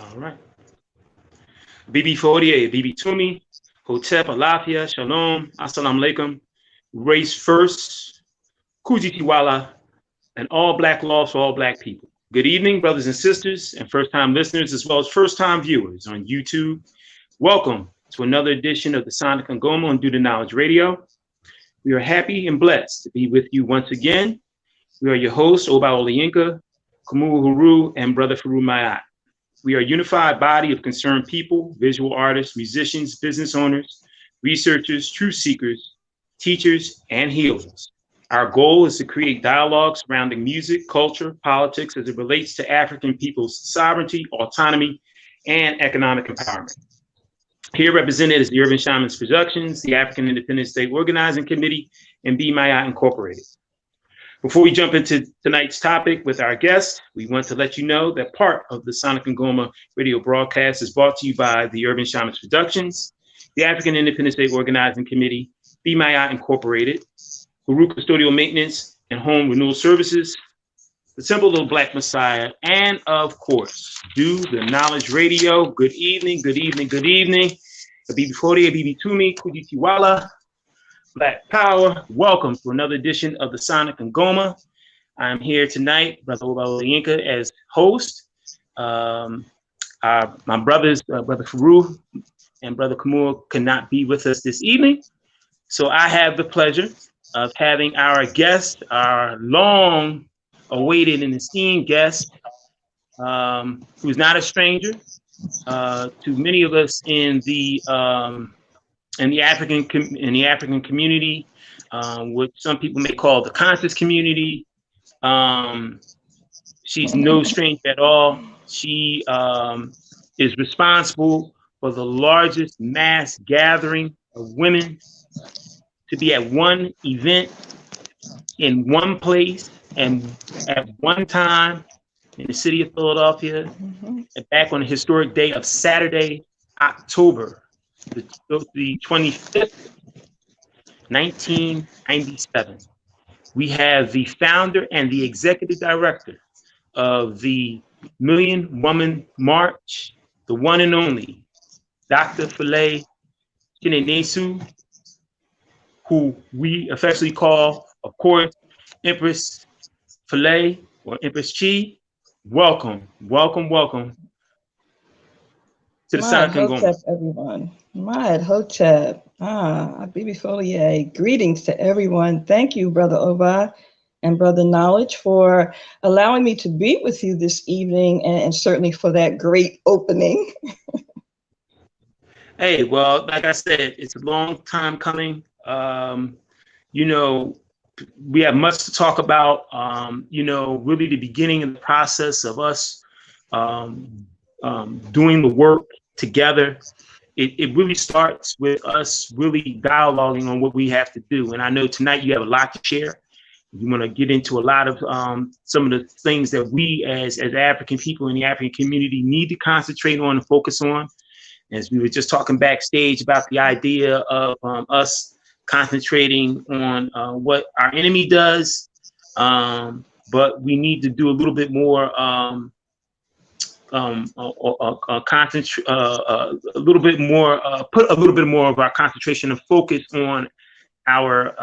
All right. Abibifahoodie, Abibitumi, Hotep, Alafia, Shalom, Assalamu Alaikum, Race First, Kujitiwala, and all Black laws for all Black people. Good evening, brothers and sisters, and first-time listeners, as well as first-time viewers on YouTube. Welcome to another edition of the Sonic and Ngoma on Do the Knowledge Radio. We are happy and blessed to be with you once again. We are your hosts, Oláyínká, Khamuo, Heru, and Brother Farugh Maat. We are a unified body of concerned people, visual artists, musicians, business owners, researchers, truth seekers, teachers, and healers. Our goal is to create dialogue surrounding music, culture, politics as it relates to African people's sovereignty, autonomy, and economic empowerment. Here represented is the Urban Shamans Productions, the African Independence State Organizing Committee, and Be Maat Incorporated. Before we jump into tonight's topic with our guest, we want to let you know that part of the Sonic and Ngoma radio broadcast is brought to you by the Urban Shamans Productions, the African Independence State Organizing Committee, Be Maat Incorporated, Heru Custodial Maintenance and Home Renewal Services, the Temple of the Black Messiah, and of course, Do the Knowledge Radio. Good evening, good evening, good evening. Abibifahoodie, Abibitumi, Kujitiwala, Black Power. Welcome to another edition of the Sonic and Ngoma. I'm here tonight, Brother Oláyínká, as host. My brothers, Brother Farugh and Brother Khamuo, cannot be with us this evening. So I have the pleasure of having our guest, our long awaited and esteemed guest, who's not a stranger to many of us in the African community, which some people may call the conscious community. She's no stranger at all. She is responsible for the largest mass gathering of women to be at one event in one place and at one time in the city of Philadelphia, and back on the historic day of Saturday, October the 25th, 1997. We have the founder and the executive director of the Million Woman March, the one and only Dr. Phile Chionesu, who we affectionately call, of course, Empress Phile or Empress Chi. Welcome, welcome, welcome to the Sonic and Ngoma. Everyone. Maat Hotep. Abibifahoodie. Greetings to everyone. Thank you, Brother Oba and Brother Knowledge, for allowing me to be with you this evening, and certainly for that great opening. Hey, well, like I said, it's a long time coming. You know, we have much to talk about. You know, really the beginning of the process of us doing the work together. It really starts with us really dialoguing on what we have to do. And I know tonight you have a lot to share. You want to get into a lot of some of the things that we as African people in the African community need to concentrate on and focus on. As we were just talking backstage about the idea of us concentrating on what our enemy does, but we need to do a little bit more concentrate a little bit more, put a little bit more of our concentration and focus on our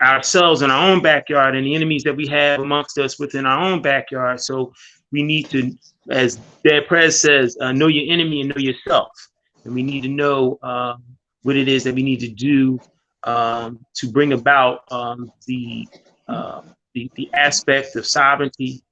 ourselves in our own backyard and the enemies that we have amongst us within our own backyard. So we need to, as Dad Prez says, know your enemy and know yourself. And we need to know what it is that we need to do to bring about the aspect of sovereignty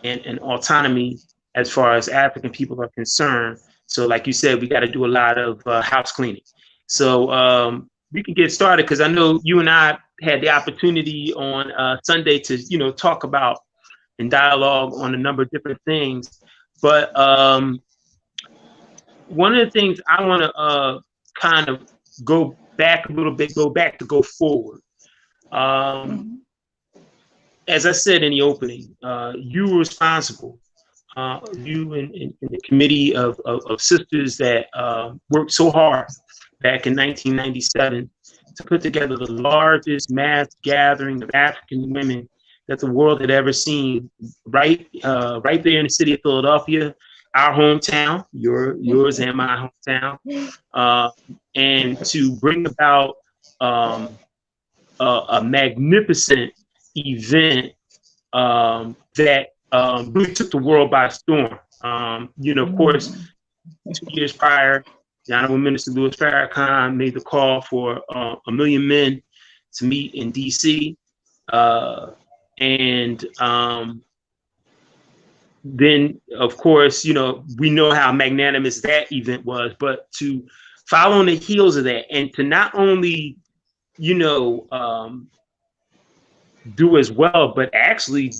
and autonomy as far as African people are concerned. So like you said, we got to do a lot of house cleaning. So we can get started, because I know you and I had the opportunity on Sunday to, you know, talk about and dialogue on a number of different things. But one of the things I want to kind of go back a little bit, go forward. As I said in the opening, you were responsible. You and the committee of sisters that worked so hard back in 1997 to put together the largest mass gathering of African women that the world had ever seen, right there in the city of Philadelphia. our hometown, yours and my hometown, and to bring about a magnificent event that really took the world by storm. Of course, 2 years prior, the Honorable Minister Louis Farrakhan made the call for 1 million men to meet in D.C. And then, of course, we know how magnanimous that event was, but to follow on the heels of that and to not only, do as well, but actually,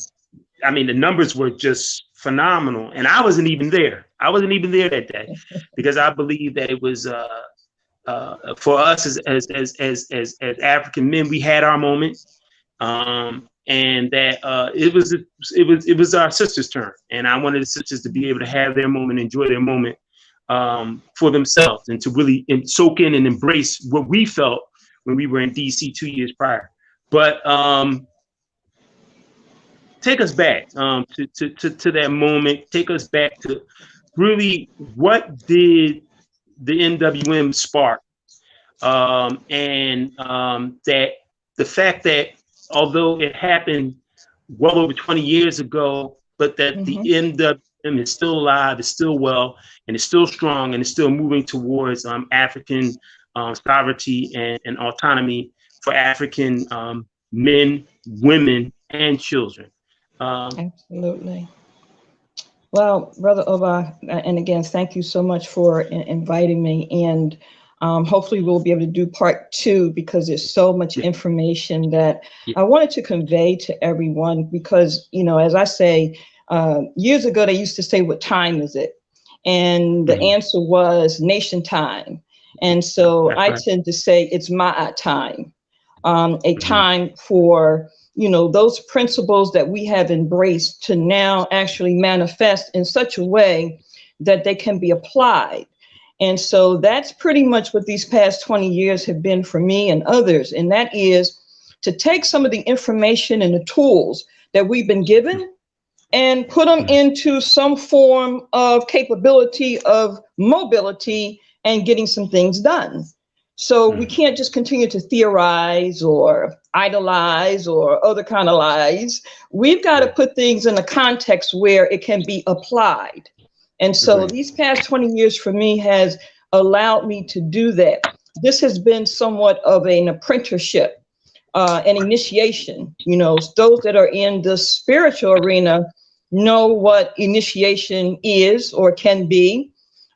I mean, the numbers were just phenomenal. And I wasn't even there. I wasn't even there that day because I believe that it was for us as African men, we had our moment, and that it was our sisters' turn. And I wanted the sisters to be able to have their moment, enjoy their moment for themselves, and to really soak in and embrace what we felt when we were in DC 2 years prior. But take us back to that moment. Take us back to really what did the NWM spark, and that the fact that although it happened well over 20 years ago, but that the NWM is still alive, is still well, and is still strong, and is still moving towards African sovereignty and autonomy for African men, women, and children. Absolutely. Well, Brother Oba, and again, thank you so much for inviting me. And hopefully we'll be able to do part 2 because there's so much information that I wanted to convey to everyone because, as I say, years ago, they used to say, what time is it? And the answer was nation time. And so I tend to say it's Maat time, a time for those principles that we have embraced to now actually manifest in such a way that they can be applied. And so that's pretty much what these past 20 years have been for me and others. And that is to take some of the information and the tools that we've been given and put them into some form of capability of mobility and getting some things done. So we can't just continue to theorize or idolize or other kind of lies. We've got to put things in a context where it can be applied. And so these past 20 years for me has allowed me to do that. This has been somewhat of an apprenticeship, an initiation. Those that are in the spiritual arena know what initiation is or can be.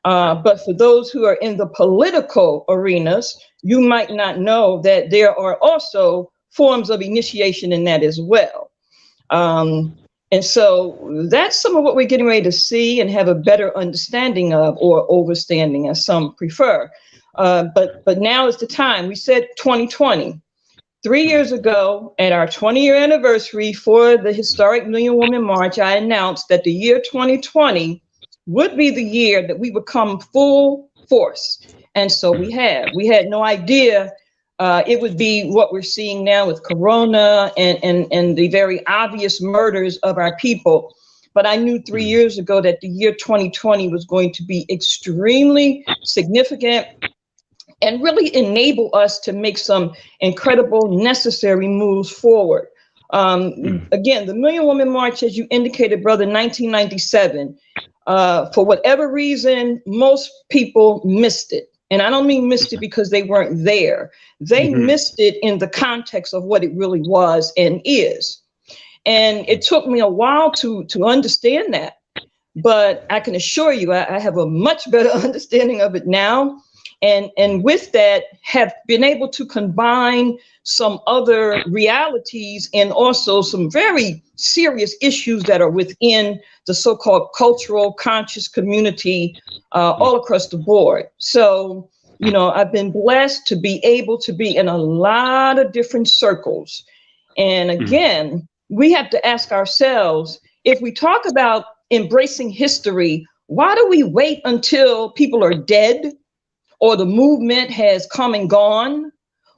But for those who are in the political arenas, you might not know that there are also forms of initiation in that as well. And so that's some of what we're getting ready to see and have a better understanding of, or overstanding as some prefer. But now is the time. We said 2020. 3 years ago, at our 20-year anniversary for the historic Million Woman March, I announced that the year 2020 would be the year that we would come full force. And so we have. We had no idea it would be what we're seeing now with Corona and the very obvious murders of our people. But I knew 3 years ago that the year 2020 was going to be extremely significant and really enable us to make some incredible necessary moves forward. Again, the Million Woman March, as you indicated, brother, 1997, for whatever reason, most people missed it. And I don't mean missed it because they weren't there. They missed it in the context of what it really was and is. And it took me a while to understand that. But I can assure you, I have a much better understanding of it now. And with that, have been able to combine some other realities and also some very serious issues that are within the so-called cultural conscious community all across the board. So, I've been blessed to be able to be in a lot of different circles. And again, we have to ask ourselves, if we talk about embracing history, why do we wait until people are dead, or the movement has come and gone,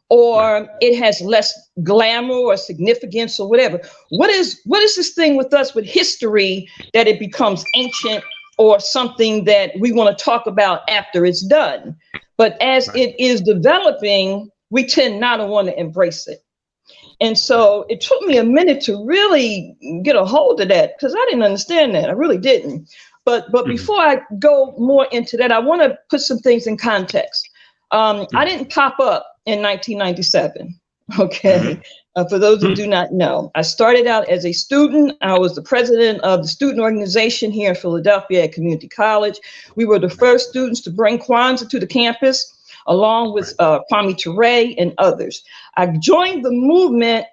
or it has less glamour or significance or whatever? What is this thing with us with history that it becomes ancient or something that we want to talk about after it's done. But as it is developing, we tend not to want to embrace it. And so it took me a minute to really get a hold of that, because I didn't understand that. I really didn't. But before I go more into that, I want to put some things in context. I didn't pop up in 1997. Okay. For those who do not know, I started out as a student. I was the president of the student organization here in Philadelphia at Community College. We were the first students to bring Kwanzaa to the campus, along with Kwame Ture and others. I joined the movement.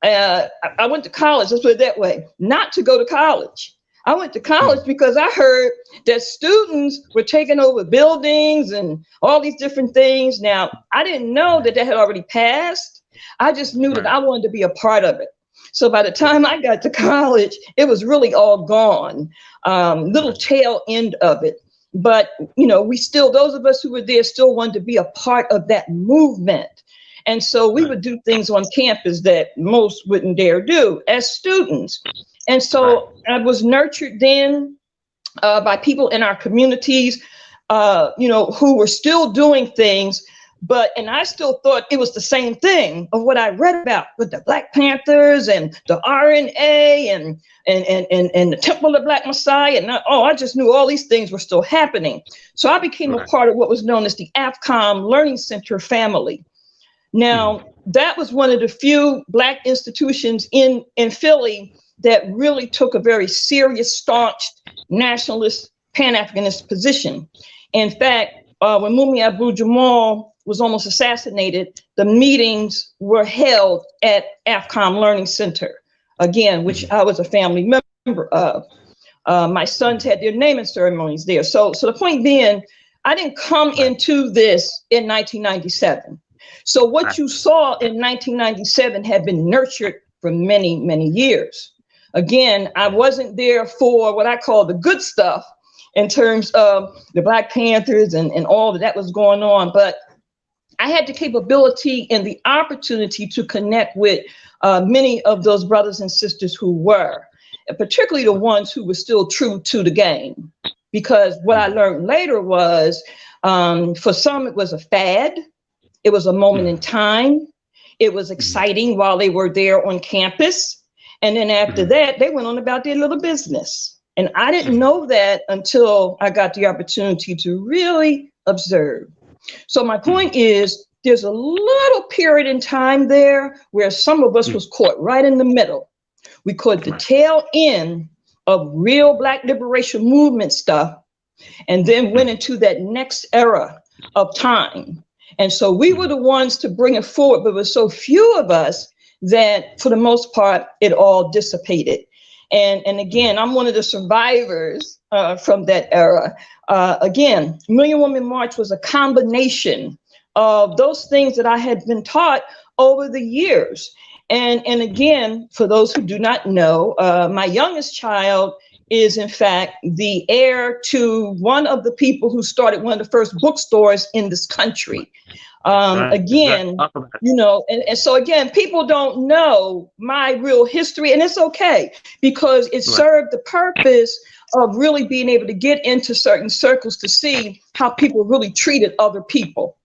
I went to college, let's put it that way, not to go to college. I went to college because I heard that students were taking over buildings and all these different things. Now, I didn't know that had already passed. I just knew that I wanted to be a part of it. So by the time I got to college, it was really all gone, little tail end of it. But, you know, we still, those of us who were there still wanted to be a part of that movement. And so we would do things on campus that most wouldn't dare do as students. And so I was nurtured then by people in our communities, you know, who were still doing things. And I still thought it was the same thing of what I read about with the Black Panthers and the RNA and the Temple of Black Messiah. And I just knew all these things were still happening. So I became a part of what was known as the AFCOM Learning Center family. Now, that was one of the few Black institutions in Philly that really took a very serious, staunch, nationalist, Pan-Africanist position. In fact, when Mumi Abu-Jamal was almost assassinated, the meetings were held at AFCOM Learning Center, again, which I was a family member of. My sons had their naming ceremonies there. So the point being, I didn't come into this in 1997. So what you saw in 1997 had been nurtured for many, many years. Again, I wasn't there for what I call the good stuff in terms of the Black Panthers and all that was going on. But I had the capability and the opportunity to connect with many of those brothers and sisters who were, and particularly the ones who were still true to the game. Because what I learned later was, for some, it was a fad. It was a moment in time. It was exciting while they were there on campus. And then after that, they went on about their little business. And I didn't know that until I got the opportunity to really observe. So my point is, there's a little period in time there where some of us was caught right in the middle. We caught the tail end of real Black liberation movement stuff, and then went into that next era of time. And so we were the ones to bring it forward, but there were so few of us that for the most part, it all dissipated. And again, I'm one of the survivors from that era. Again, Million Woman March was a combination of those things that I had been taught over the years. And again, for those who do not know, my youngest child is in fact the heir to one of the people who started one of the first bookstores in this country. Again, you know, and so again, people don't know my real history, and it's okay, because it served the purpose of really being able to get into certain circles to see how people really treated other people.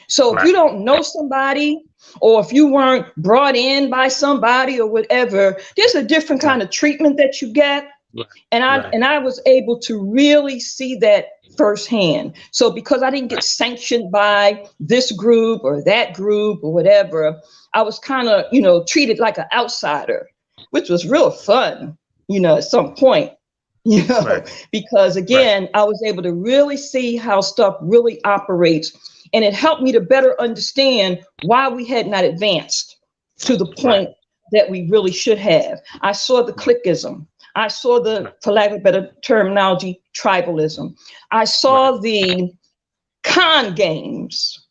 So if you don't know somebody, or if you weren't brought in by somebody or whatever, there's a different kind of treatment that you get. And I was able to really see that firsthand. So because I didn't get sanctioned by this group or that group or whatever, I was kind of, you know, treated like an outsider, which was real fun, you know, at some point, you know, because again, I was able to really see how stuff really operates. And it helped me to better understand why we had not advanced to the point that we really should have. I saw the cliquism. I saw the, for lack of a better terminology, tribalism. I saw the con games,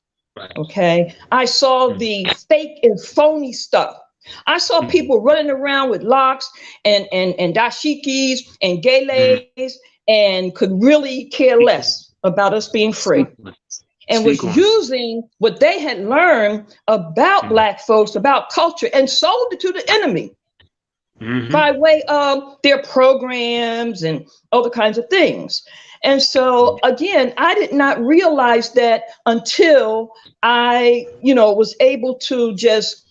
okay? I saw the fake and phony stuff. I saw people running around with locks and dashikis and geles and could really care less about us being free. And was using what they had learned about Black folks, about culture, and sold it to the enemy. by way of their programs and other kinds of things. And so, again, I did not realize that until I, was able to just,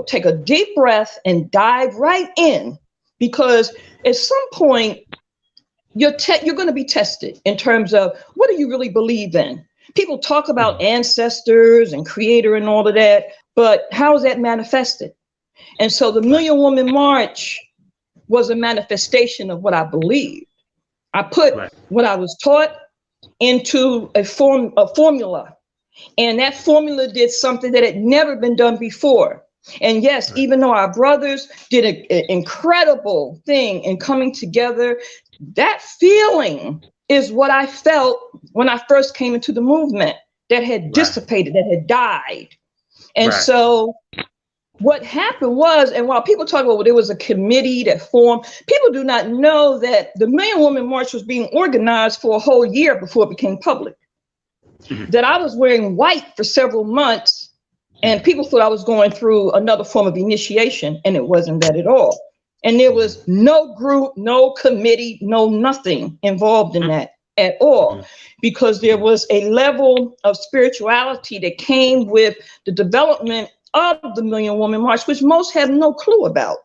take a deep breath and dive right in, because at some point you're going to be tested in terms of what do you really believe in? People talk about ancestors and creator and all of that, but how is that manifested? And so the Million Woman March was a manifestation of what I believed. I put what I was taught into a formula, and that formula did something that had never been done before. And yes, even though our brothers did an incredible thing in coming together, that feeling is what I felt when I first came into the movement that had dissipated, that had died. And so what happened was, and while people talk about, well, there was a committee that formed, people do not know that the Million Woman March was being organized for a whole year before it became public. That I was wearing white for several months, and people thought I was going through another form of initiation, and it wasn't that at all. And there was no group, no committee, no nothing involved in that at all, because there was a level of spirituality that came with the development of the Million Woman March, which most have no clue about.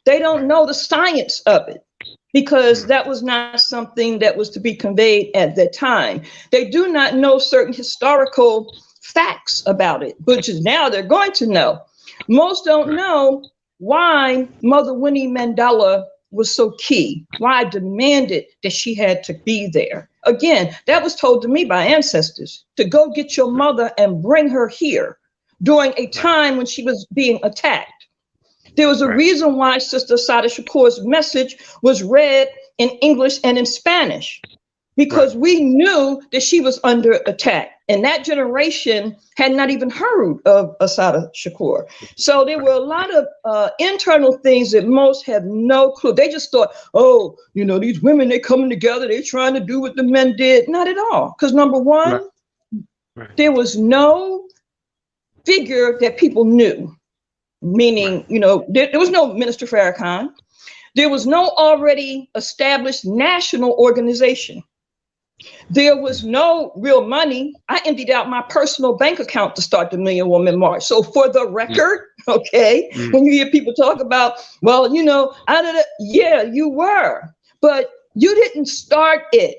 They don't know the science of it, because that was not something that was to be conveyed at that time. They do not know certain historical facts about it, which is now they're going to know. Most don't know why Mother Winnie Mandela was so key, why I demanded that she had to be there. Again, that was told to me by ancestors, to go get your mother and bring her here during a time when she was being attacked. There was a reason why Sister Sada Shakur's message was read in English and in Spanish, because we knew that she was under attack. And that generation had not even heard of Assata Shakur. So there were a lot of internal things that most have no clue. They just thought, oh, these women, they coming together, they're trying to do what the men did. Not at all. Because number one, there was no figure that people knew. Meaning, there was no Minister Farrakhan. There was no already established national organization. There was no real money. I emptied out my personal bank account to start the Million Woman March. So for the record, when you hear people talk about, well, yeah, you were, but you didn't start it,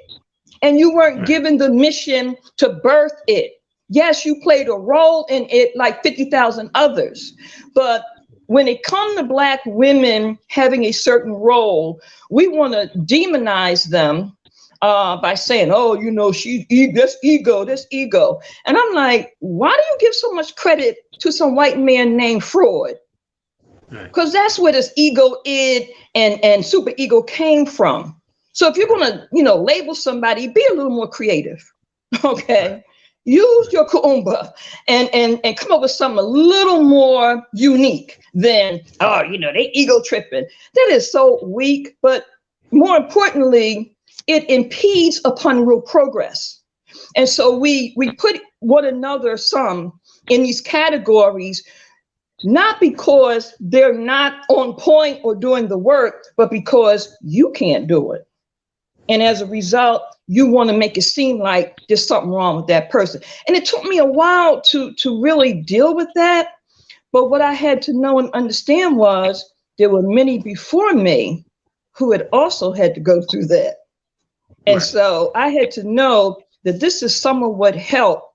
and you weren't given the mission to birth it. Yes, you played a role in it like 50,000 others, but when it comes to Black women having a certain role, we want to demonize them by saying, oh, that's ego. And I'm like, why do you give so much credit to some white man named Freud? Because that's where this ego id and super ego came from. So if you're going to, label somebody, be a little more creative. Okay. Use your kuumba and come up with something a little more unique than, they ego tripping. That is so weak, but more importantly, it impedes upon real progress. And so we put one another some in these categories, not because they're not on point or doing the work, but because you can't do it. And as a result, you want to make it seem like there's something wrong with that person. And it took me a while to really deal with that. But what I had to know and understand was there were many before me who had also had to go through that. And so I had to know that this is some of what helped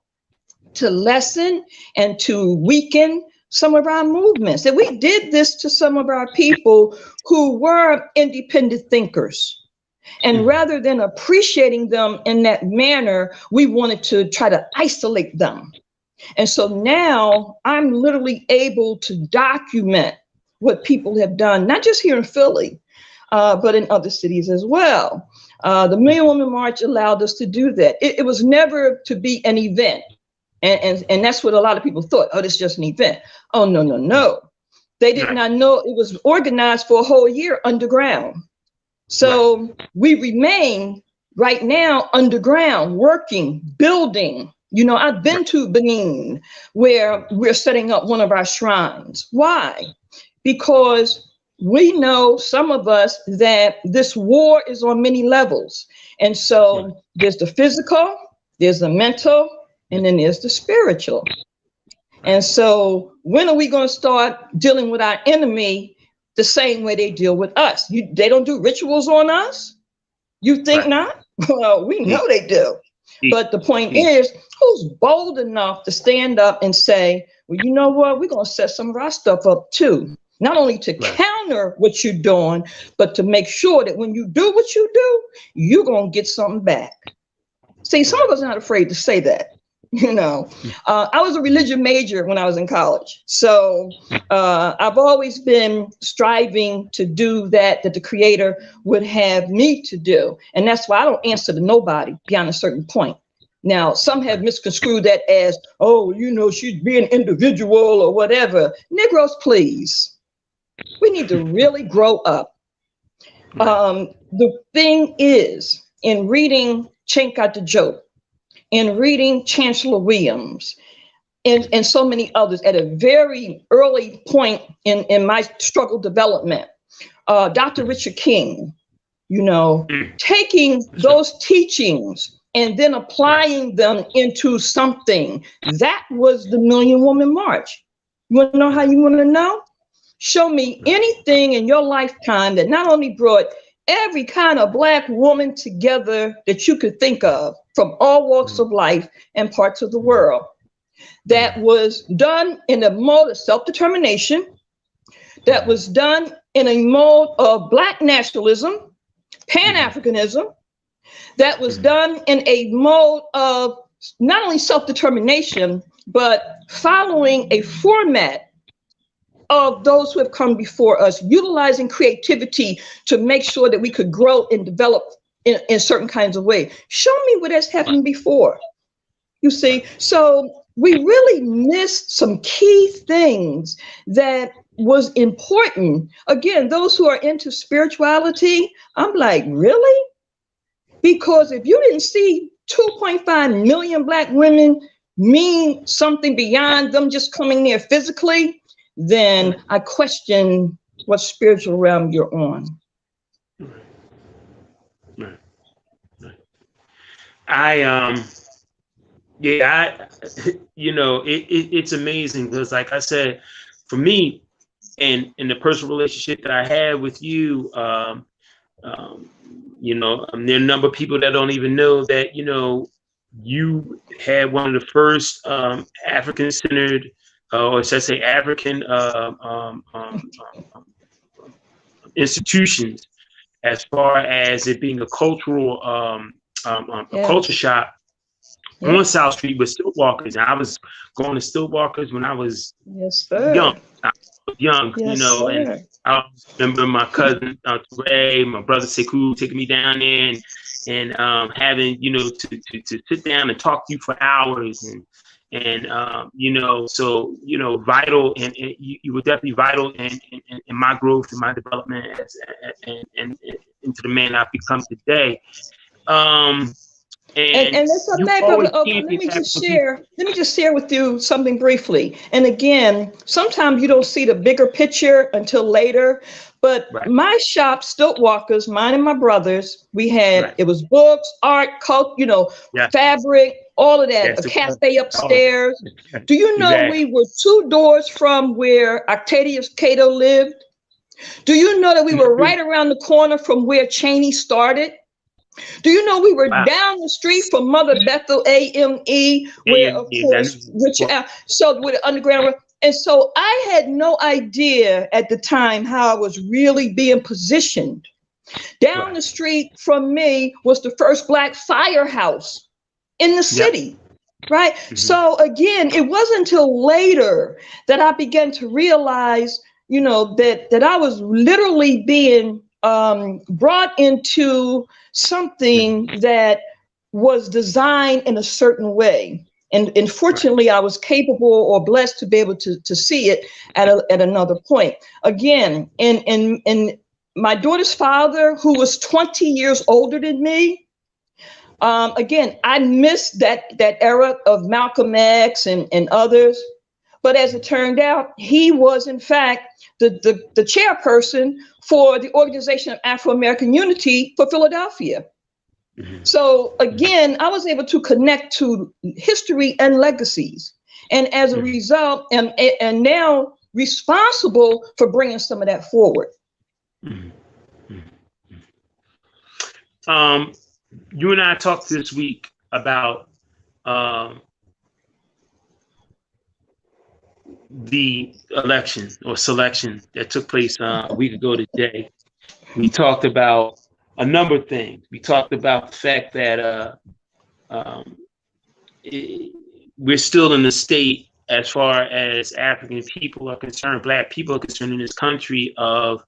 to lessen and to weaken some of our movements. That we did this to some of our people who were independent thinkers. And rather than appreciating them in that manner, we wanted to try to isolate them. And so now I'm literally able to document what people have done, not just here in Philly, but in other cities as well. The Million Woman March allowed us to do that. It was never to be an event. And that's what a lot of people thought. Oh, this is just an event. Oh, no. They did not know it was organized for a whole year underground. So we remain right now underground, working, building. I've been to Benin, where we're setting up one of our shrines. Why? Because we know, some of us, that this war is on many levels. And so there's the physical, there's the mental, and then there's the spiritual. And so when are we going to start dealing with our enemy the same way they deal with us? They don't do rituals on us? You think not? Well, we know they do. But the point is, who's bold enough to stand up and say, well, you know what? We're going to set some of our stuff up too. Not only to counter what you're doing, but to make sure that when you do what you do, you're going to get something back. See, some of us are not afraid to say that. You know, I was a religion major when I was in college. So I've always been striving to do that the Creator would have me to do. And that's why I don't answer to nobody beyond a certain point. Now, some have misconstrued that as, oh, you know, she'd be an individual or whatever. Negroes, please. We need to really grow up. The thing is, in reading Chenka the Joke, in reading Chancellor Williams, and so many others at a very early point in my struggle development, Dr. Richard King, you know, taking those teachings and then applying them into something, that was the Million Woman March. You want to know how you want to know? Show me anything in your lifetime that not only brought every kind of Black woman together that you could think of from all walks of life and parts of the world, that was done in a mode of self-determination, that was done in a mode of Black nationalism, Pan-Africanism, that was done in a mode of not only self-determination, but following a format of those who have come before us, utilizing creativity to make sure that we could grow and develop in certain kinds of ways. Show me what has happened before. You see, so we really missed some key things that was important. Again, those who are into spirituality, I'm like, really? Because if you didn't see 2.5 million Black women mean something beyond them just coming there physically, then I question what spiritual realm you're on. Right. You know, it's amazing because, like I said, for me, and in the personal relationship that I had with you, you know, there are a number of people that don't even know that, you know, you had one of the first African-centered, or should I say African institutions, as far as it being a cultural, a culture shop on South Street with Stillwalkers. And I was going to Stillwalkers when I was young. You know, and I remember my cousin Ray, my brother Sekou taking me down there and having, you know, to sit down and talk to you for hours and you know, so, you know, vital, and you were definitely vital in my growth and my development and into the man I've become today. And that's okay, brother. Let me just share with you something briefly. And again, sometimes you don't see the bigger picture until later. But my shop, Stillwalkers, mine and my brothers, we had, it was books, art, cult, you know, fabric, all of that, a cafe upstairs. Do you know we were 2 doors from where Octavius Cato lived? Do you know that we were right around the corner from where Cheney started? Do you know we were down the street from Mother Bethel AME, where of course Richard, so with the underground. And so I had no idea at the time how I was really being positioned. Down the street from me was the first Black firehouse in the city, right? So again, it wasn't until later that I began to realize, you know, that I was literally being brought into something that was designed in a certain way. And fortunately, I was capable or blessed to be able to see it at another point. Again, and my daughter's father, who was 20 years older than me, again, I missed that era of Malcolm X and others. But as it turned out, he was, in fact, the chairperson for the Organization of Afro-American Unity for Philadelphia. So again, I was able to connect to history and legacies. And as a result, and now responsible for bringing some of that forward. You and I talked this week about the election or selection that took place a week ago today. We talked about a number of things. We talked about the fact that we're still in the state, as far as African people are concerned, Black people are concerned in this country, of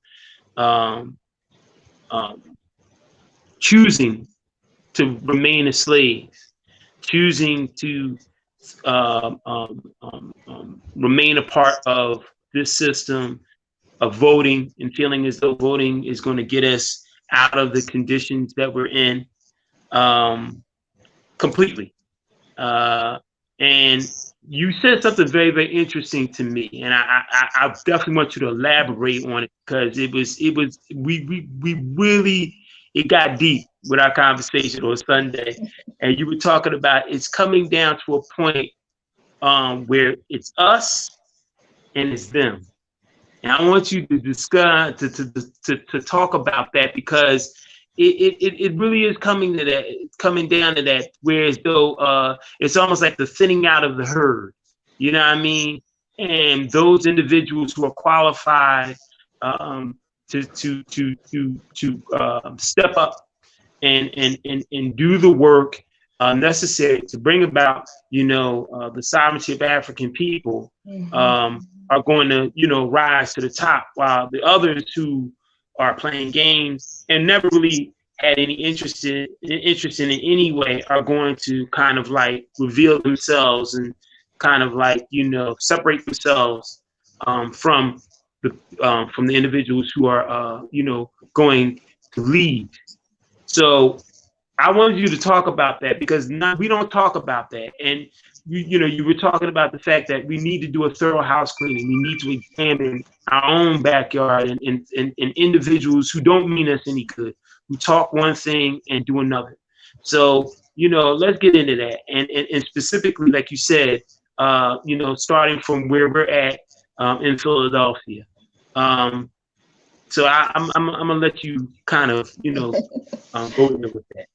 choosing to remain as slaves, choosing to remain a part of this system of voting and feeling as though voting is going to get us out of the conditions that we're in completely. And you said something very, very interesting to me, and I definitely want you to elaborate on it, because it got deep with our conversation on Sunday, and you were talking about it's coming down to a point where it's us and it's them, and I want you to discuss to talk about that, because it really is coming to that. It's coming down to that, whereas though it's almost like the thinning out of the herd. You know what I mean? And those individuals who are qualified to step up and do the work necessary to bring about, the sovereignty of African people are going to, rise to the top, while the others who are playing games and never really had any interest in any way are going to kind of like reveal themselves and kind of like, separate themselves from the individuals who are, going to lead. So I wanted you to talk about that, because we don't talk about that. And you were talking about the fact that we need to do a thorough house cleaning. We need to examine our own backyard and individuals who don't mean us any good, who talk one thing and do another. So, let's get into that. And specifically, like you said, starting from where we're at in Philadelphia. So I'm gonna let you kind of, go into with that.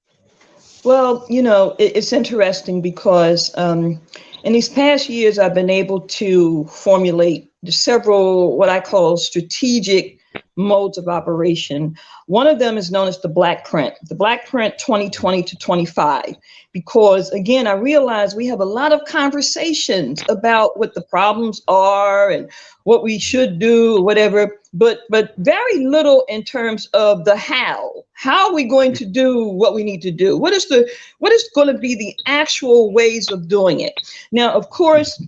Well, it's interesting because in these past years, I've been able to formulate several what I call strategic modes of operation. One of them is known as the Black Print 2020 to 25, because again, I realize we have a lot of conversations about what the problems are and what we should do, whatever, but very little in terms of the how. How are we going to do what we need to do? What is going to be the actual ways of doing it? Now, of course,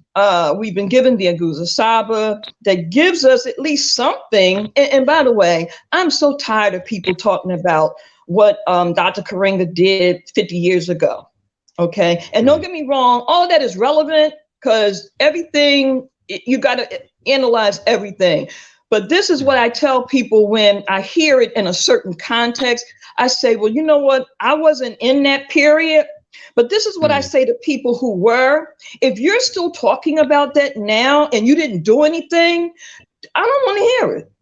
we've been given the Aguza Saba that gives us at least something. And by the way, I'm so tired of people talking about what Dr. Karenga did 50 years ago. Okay. And don't get me wrong, all of that is relevant, because everything, you got to analyze everything. But this is what I tell people when I hear it in a certain context. I say, well, you know what? I wasn't in that period, but this is what I say to people who were. If you're still talking about that now and you didn't do anything, I don't want to hear it.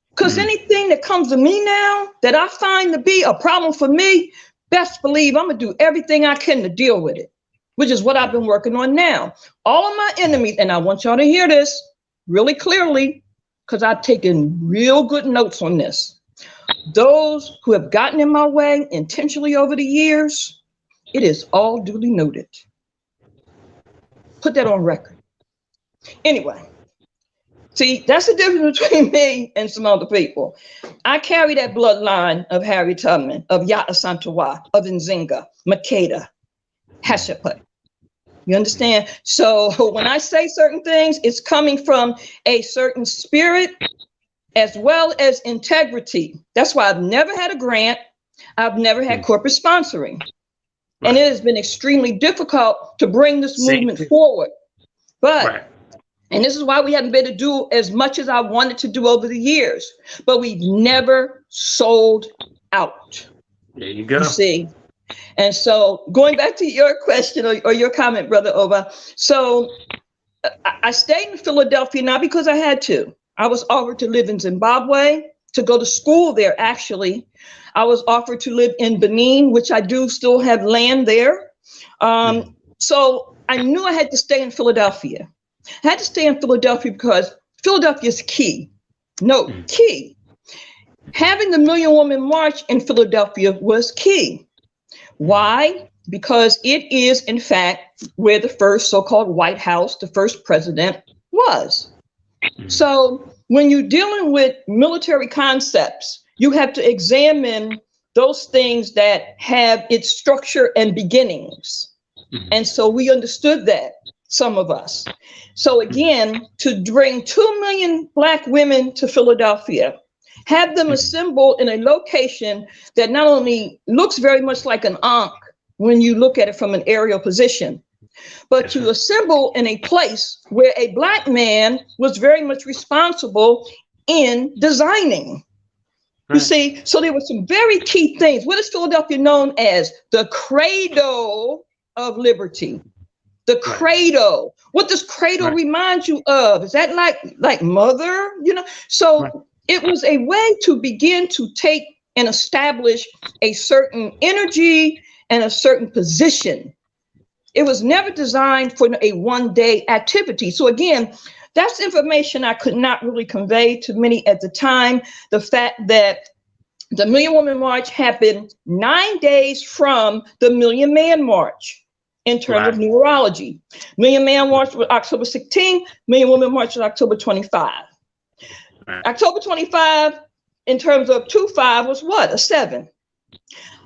Because anything that comes to me now that I find to be a problem for me, best believe I'm going to do everything I can to deal with it, which is what I've been working on now. All of my enemies, and I want y'all to hear this really clearly, because I've taken real good notes on this. Those who have gotten in my way intentionally over the years, it is all duly noted. Put that on record. Anyway, see, that's the difference between me and some other people. I carry that bloodline of Harry Tubman, of Yata Santawa, of Nzinga, Makeda, Hasheput. You understand? So when I say certain things, it's coming from a certain spirit as well as integrity. That's why I've never had a grant. I've never had corporate sponsoring. Right. And it has been extremely difficult to bring this movement forward. But And this is why we haven't been able to do as much as I wanted to do over the years. But we've never sold out. There you go. You see. And so going back to your question or your comment, Brother Oba. So I stayed in Philadelphia not because I had to. I was offered to live in Zimbabwe, to go to school there, actually. I was offered to live in Benin, which I do still have land there. So I knew I had to stay in Philadelphia. I had to stay in Philadelphia because Philadelphia is key. No, key. Having the Million Woman March in Philadelphia was key. Why? Because it is, in fact, where the first so-called White House, the first president, was. So when you're dealing with military concepts, you have to examine those things that have its structure and beginnings. And so we understood that, some of us. So again, to bring 2 million Black women to Philadelphia, have them assemble in a location that not only looks very much like an ankh when you look at it from an aerial position, but to assemble in a place where a Black man was very much responsible in designing. You see, so there were some very key things. What is Philadelphia known as? The cradle of liberty. The cradle. What does cradle remind you of? Is that like mother? You know, so it was a way to begin to take and establish a certain energy and a certain position. It was never designed for a one-day activity. So again, that's information I could not really convey to many at the time. The fact that the Million Woman March happened 9 days from the Million Man March in terms of numerology. Million Man March was October 16, Million Woman March was October 25. October 25, in terms of 2-5, was what? A 7.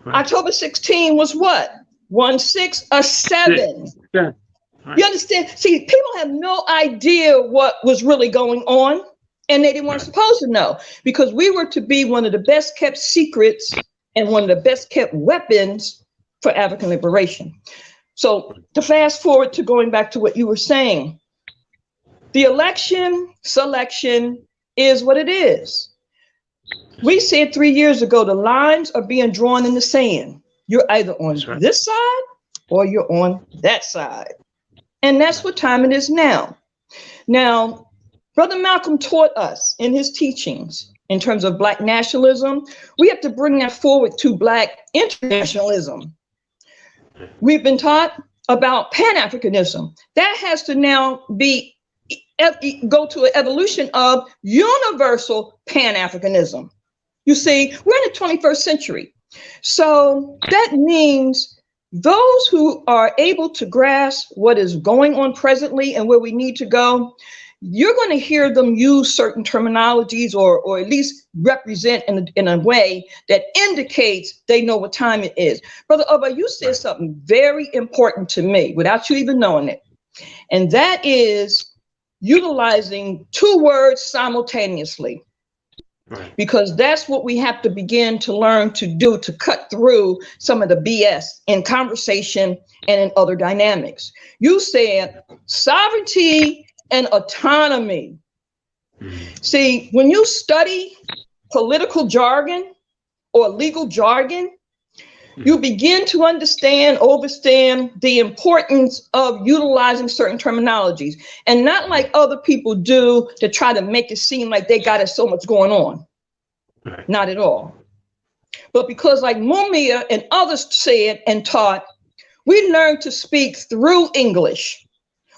October 16 was what? 1-6, a 7. You understand? See, people have no idea what was really going on, and they weren't supposed to know, because we were to be one of the best kept secrets and one of the best kept weapons for African liberation. So to fast forward to going back to what you were saying, the election selection is what it is. We said 3 years ago, the lines are being drawn in the sand. You're either on this side or you're on that side. And that's what time it is now. Now, Brother Malcolm taught us in his teachings in terms of Black nationalism. We have to bring that forward to Black internationalism. We've been taught about Pan-Africanism. That has to now go to an evolution of universal Pan-Africanism. You see, we're in the 21st century. So that means those who are able to grasp what is going on presently and where we need to go, you're going to hear them use certain terminologies or at least represent in a way that indicates they know what time it is. Brother Oba, you said something very important to me without you even knowing it. And that is utilizing 2 words simultaneously. Because that's what we have to begin to learn to do to cut through some of the BS in conversation and in other dynamics. You said sovereignty and autonomy. See, when you study political jargon or legal jargon, you begin to understand the importance of utilizing certain terminologies, and not like other people do to try to make it seem like they got so much going on. Not at all. But because like Mumia and others said and taught, we learn to speak through English.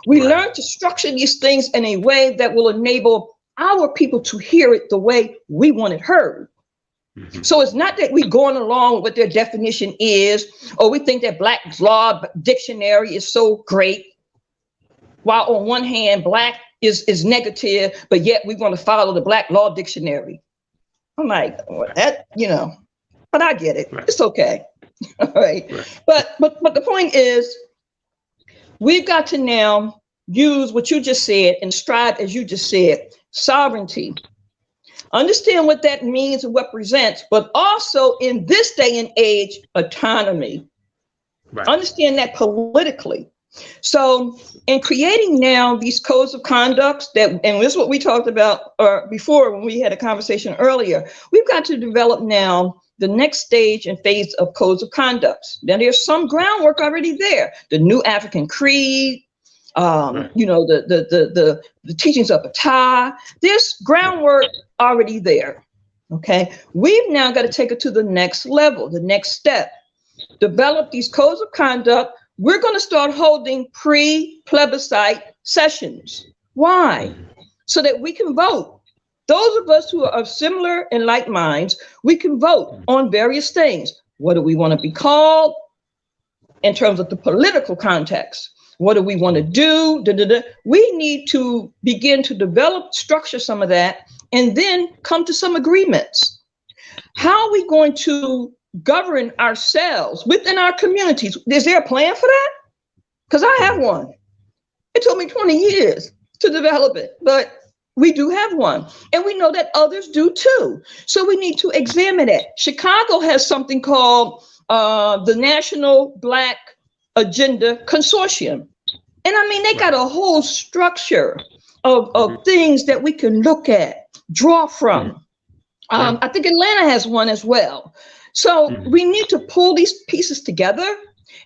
We learn to structure these things in a way that will enable our people to hear it the way we want it heard. So it's not that we're going along with what their definition is, or we think that Black's Law Dictionary is so great, while on one hand, Black is negative, but yet we want to follow the Black Law Dictionary. I'm like, well, that, but I get it. It's okay. All right. But the point is, we've got to now use what you just said and strive, as you just said, sovereignty. Understand what that means and represents, but also in this day and age, autonomy. Understand that politically. So in creating now these codes of conduct and this is what we talked about before when we had a conversation earlier, we've got to develop now the next stage and phase of codes of conduct. Now there's some groundwork already there. The new African creed, the teachings of Ptah, there's groundwork already there. Okay, we've now got to take it to the next level, the next step. Develop these codes of conduct. We're going to start holding pre-plebiscite sessions. Why? So that we can vote. Those of us who are of similar and like minds, we can vote on various things. What do we want to be called in terms of the political context? What do we want to do? We need to begin to develop, structure some of that, and then come to some agreements. How are we going to govern ourselves within our communities? Is there a plan for that? Because I have one. It took me 20 years to develop it, but we do have one. And we know that others do too. So we need to examine it. Chicago has something called the National Black Agenda Consortium. And I mean, they got a whole structure of things that we can look at, draw from. I think Atlanta has one as well. So we need to pull these pieces together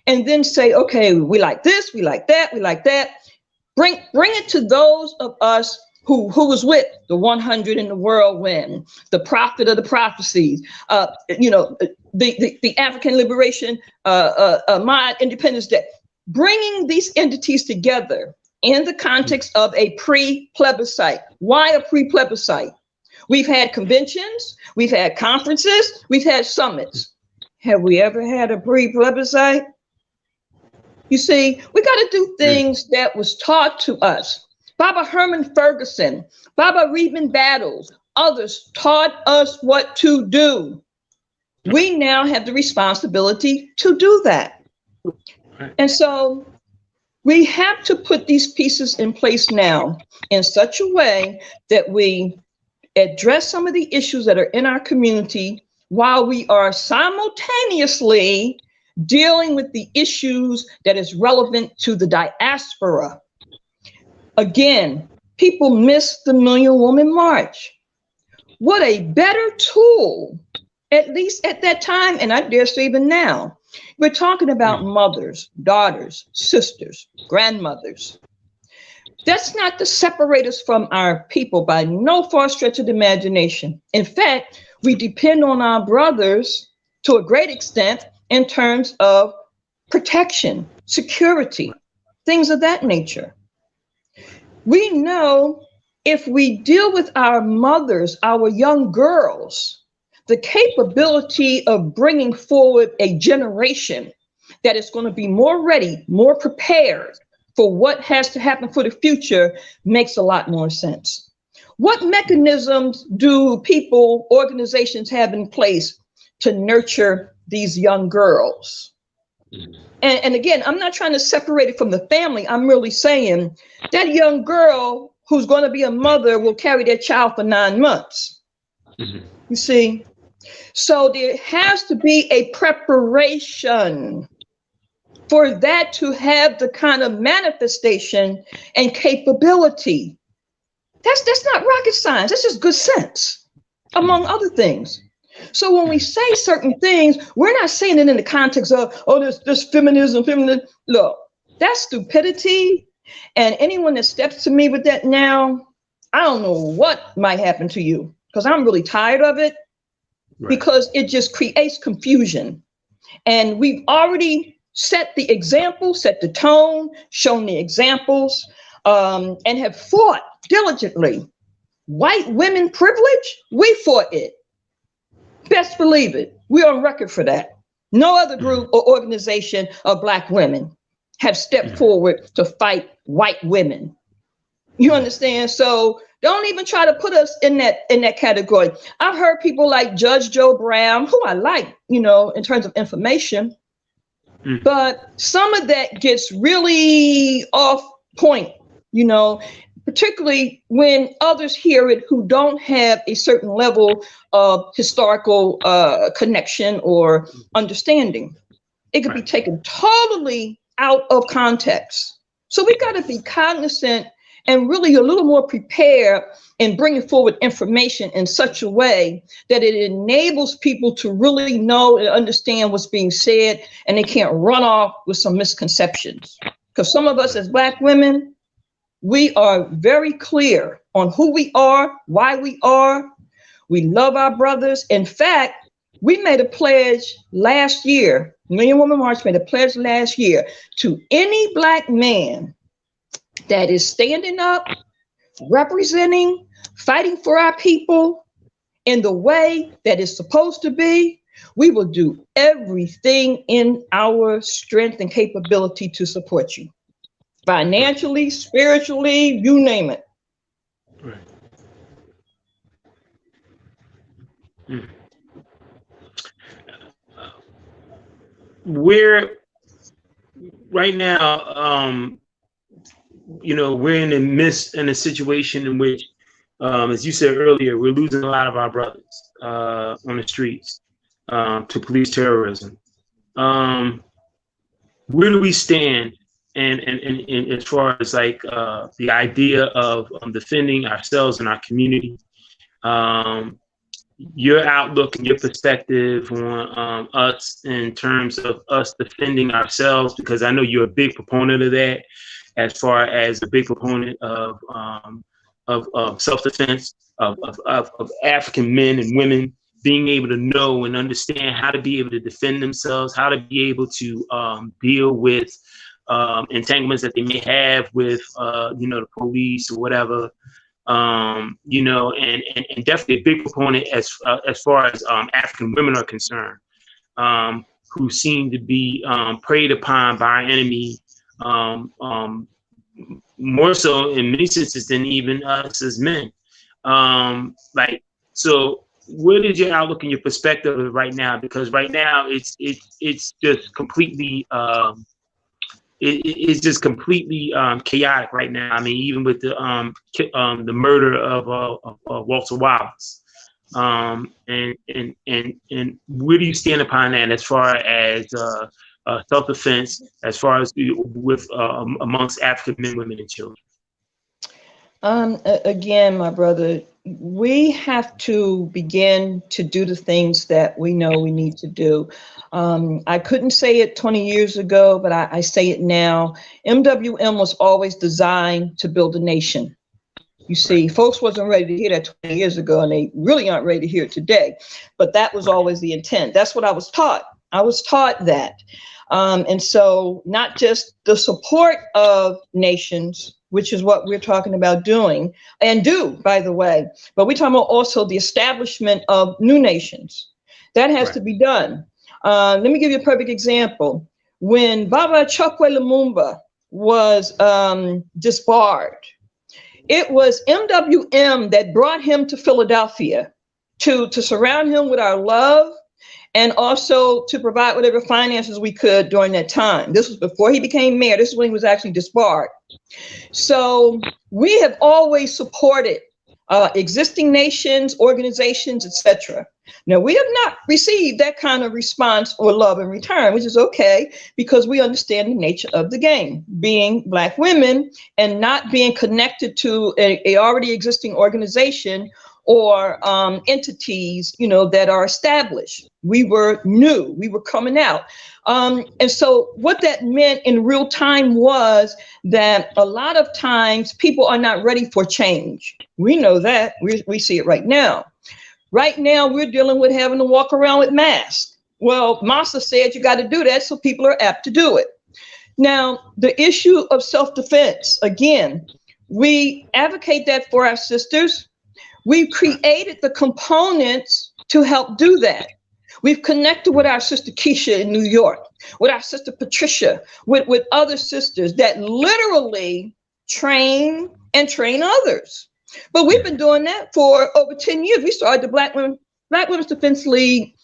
and then say, okay, we like this, we like that, we like that. Bring it to those of us who was with the 100 in the whirlwind, the prophet of the prophecies, the African liberation, Maat Independence Day. Bringing these entities together in the context of a pre-plebiscite. Why a pre-plebiscite? We've had conventions, we've had conferences, we've had summits. Have we ever had a pre-plebiscite? You see, we got to do things that was taught to us. Baba Herman Ferguson, Baba Reedman Battles, others taught us what to do. We now have the responsibility to do that. And so we have to put these pieces in place now in such a way that we address some of the issues that are in our community while we are simultaneously dealing with the issues that is relevant to the diaspora. Again, people miss the Million Woman March. What a better tool, at least at that time, and I dare say even now. We're talking about mothers, daughters, sisters, grandmothers. That's not to separate us from our people by no far stretch of the imagination. In fact, we depend on our brothers to a great extent in terms of protection, security, things of that nature. We know if we deal with our mothers, our young girls, the capability of bringing forward a generation that is going to be more ready, more prepared for what has to happen for the future makes a lot more sense. What mechanisms do people, organizations have in place to nurture these young girls? And again, I'm not trying to separate it from the family. I'm really saying that young girl who's going to be a mother will carry their child for 9 months. You see? So there has to be a preparation for that to have the kind of manifestation and capability. That's not rocket science. That's just good sense, among other things. So when we say certain things, we're not saying it in the context of, oh, this feminism. Look, that's stupidity. And anyone that steps to me with that now, I don't know what might happen to you, because I'm really tired of it, because it just creates confusion. And we've already set the example, set the tone, shown the examples, and have fought diligently. White women privilege, we fought it. Best believe it. We're on record for that. No other group or organization of Black women have stepped forward to fight white women. You understand? So don't even try to put us in that category. I've heard people like Judge Joe Brown, who I like, in terms of information, but some of that gets really off point, particularly when others hear it who don't have a certain level of historical connection or understanding. It could be taken totally out of context. So we got to be cognizant and really a little more prepared in bringing forward information in such a way that it enables people to really know and understand what's being said, and they can't run off with some misconceptions. Because some of us as Black women, we are very clear on who we are, why we are. We love our brothers. In fact, we made a pledge last year, Million Woman March made a pledge last year to any Black man that is standing up, representing, fighting for our people in the way that is supposed to be. We will do everything in our strength and capability to support you. Financially, spiritually, you name it. Right. Mm. We're right now, we're in a situation in which, as you said earlier, we're losing a lot of our brothers on the streets to police terrorism. Where do we stand? And as far as like the idea of defending ourselves and our community, your outlook and your perspective on us in terms of us defending ourselves, because I know you're a big proponent of that, as far as a big proponent of self-defense, of African men and women being able to know and understand how to be able to defend themselves, how to be able to deal with entanglements that they may have with, the police or whatever. And definitely a big proponent as far as African women are concerned, who seem to be preyed upon by our enemy, more so in many senses than even us as men. So what is your outlook and your perspective of it right now? Because right now it's just completely it's just completely chaotic right now. I mean, even with the murder of Walter Wallace, and where do you stand upon that as far as self-defense, as far as with amongst African men, women, and children? Again, my brother, we have to begin to do the things that we know we need to do. I couldn't say it 20 years ago, but I say it now. MWM was always designed to build a nation. You see, folks wasn't ready to hear that 20 years ago, and they really aren't ready to hear it today. But that was always the intent. That's what I was taught. I was taught that. And so not just the support of nations, which is what we're talking about doing, and do, by the way, but we're talking about also the establishment of new nations. That has to be done. Let me give you a perfect example. When Baba Chokwe Lumumba was disbarred, it was MWM that brought him to Philadelphia to surround him with our love, and also to provide whatever finances we could during that time. This was before he became mayor. This is when he was actually disbarred. So we have always supported existing nations, organizations, etc. Now, we have not received that kind of response or love in return, which is okay, because we understand the nature of the game, being Black women and not being connected to a already existing organization or entities, that are established. We were new, we were coming out. And so what that meant in real time was that a lot of times people are not ready for change. We know that, we see it right now. Right now, we're dealing with having to walk around with masks. Well, Massa said you got to do that, so people are apt to do it. Now, the issue of self-defense, again, we advocate that for our sisters. We've created the components to help do that. We've connected with our sister Keisha in New York, with our sister Patricia, with other sisters that literally train others. But we've been doing that for over 10 years. We started the Black Women's Defense League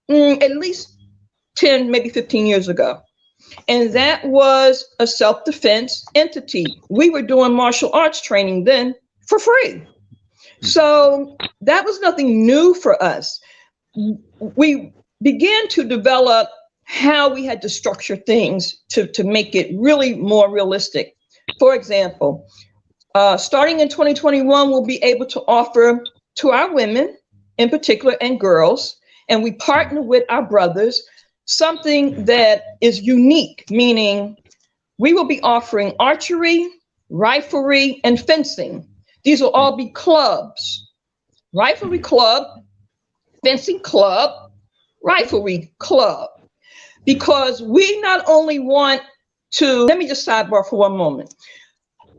at least 10, maybe 15 years ago. And that was a self-defense entity. We were doing martial arts training then for free. So that was nothing new for us. We began to develop how we had to structure things to make it really more realistic. For example, starting in 2021, we'll be able to offer to our women in particular and girls, and we partner with our brothers, something that is unique, meaning we will be offering archery, riflery, and fencing. These will all be clubs. Riflery club, fencing club, riflery club. Because we not only want to, let me just sidebar for one moment.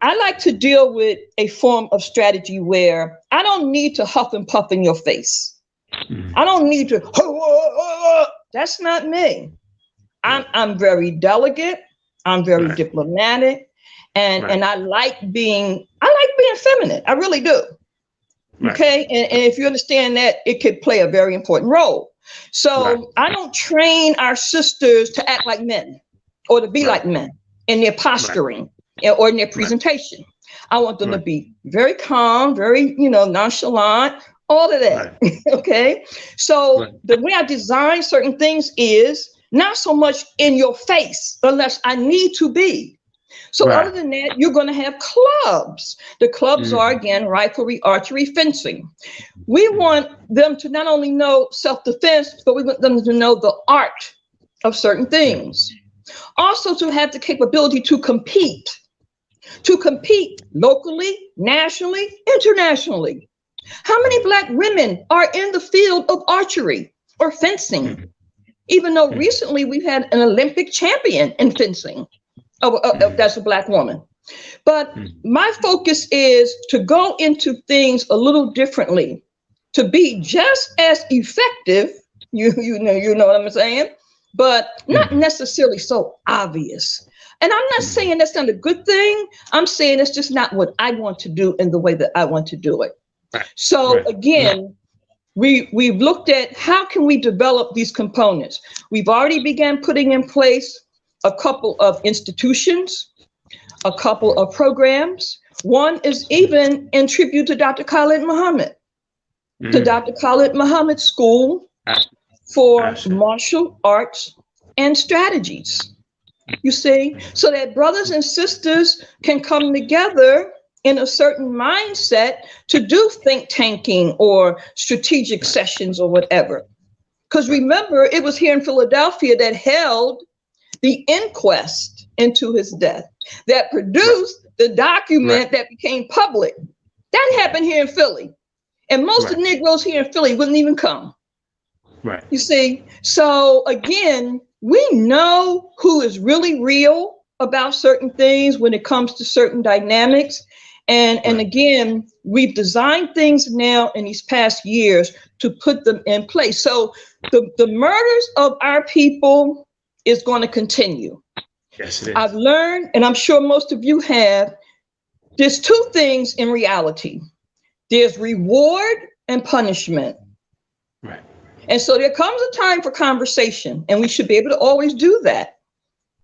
I like to deal with a form of strategy where I don't need to huff and puff in your face. I don't need to, that's not me. I'm very delicate. I'm very diplomatic. And I like being feminine. I really do. Okay. And if you understand that, it could play a very important role. So I don't train our sisters to act like men or to be like men in their posturing or in their presentation. I want them to be very calm, very, nonchalant, all of that. Okay. So the way I design certain things is not so much in your face unless I need to be. So other than that, you're going to have clubs. The clubs are, again, riflery, archery, fencing. We want them to not only know self-defense, but we want them to know the art of certain things. Also to have the capability to compete locally, nationally, internationally. How many Black women are in the field of archery or fencing? Even though recently we've had an Olympic champion in fencing. That's a Black woman. But my focus is to go into things a little differently, to be just as effective, you know what I'm saying, but not necessarily so obvious. And I'm not saying that's not a good thing. I'm saying it's just not what I want to do in the way that I want to do it. So again, we've looked at how can we develop these components. We've already began putting in place a couple of institutions, a couple of programs. One is even in tribute to Dr. Khalid Muhammad, to Dr. Khalid Muhammad School for Martial Arts and Strategies. You see, so that brothers and sisters can come together in a certain mindset to do think tanking or strategic sessions or whatever. Because remember, it was here in Philadelphia that held the inquest into his death that produced the document that became public. That happened here in Philly. And most of the Negroes here in Philly wouldn't even come. You see, so again, we know who is really real about certain things when it comes to certain dynamics. And again, we've designed things now in these past years to put them in place. So the murders of our people is going to continue. Yes, it is. I've learned, and I'm sure most of you have, there's two things in reality. There's reward and punishment. And so there comes a time for conversation, and we should be able to always do that.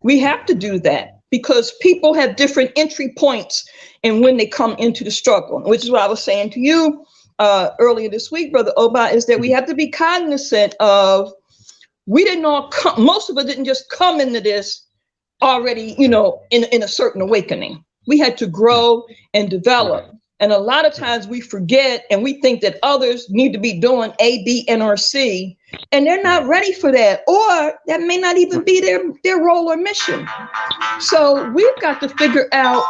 We have to do that because people have different entry points and when they come into the struggle, which is what I was saying to you earlier this week, Brother Oba, is that we have to be cognizant of, we didn't all come, most of us didn't just come into this already, in a certain awakening. We had to grow and develop. And a lot of times we forget and we think that others need to be doing A, B, and or C, and they're not ready for that, or that may not even be their role or mission. So we've got to figure out,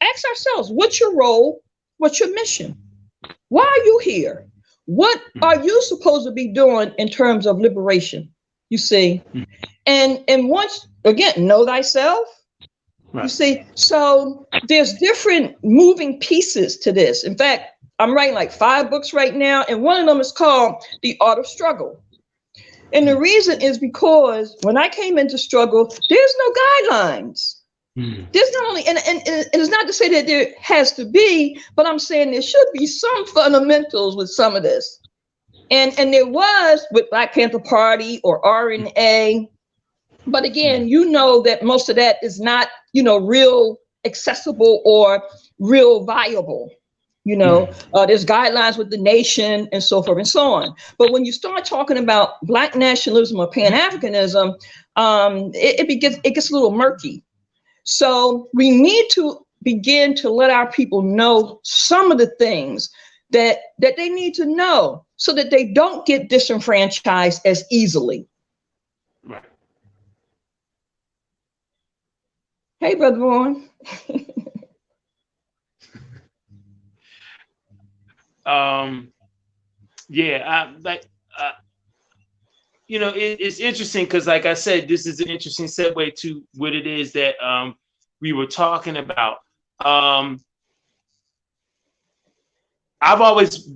ask ourselves, what's your role? What's your mission? Why are you here? What are you supposed to be doing in terms of liberation? You see, and once again, know thyself. You see, so there's different moving pieces to this. In fact, I'm writing like 5 books right now, and one of them is called The Art of Struggle. And the reason is because when I came into struggle, there's no guidelines. There's not only, and it's not to say that there has to be, but I'm saying there should be some fundamentals with some of this. And there was with Black Panther Party or RNA. But again, that most of that is not, real accessible or real viable. There's guidelines with the nation and so forth and so on. But when you start talking about Black nationalism or Pan-Africanism, it gets a little murky. So we need to begin to let our people know some of the things that they need to know so that they don't get disenfranchised as easily. Right. Hey, Brother Vaughn. It's interesting because, like I said, this is an interesting segue to what it is that we were talking about. I've always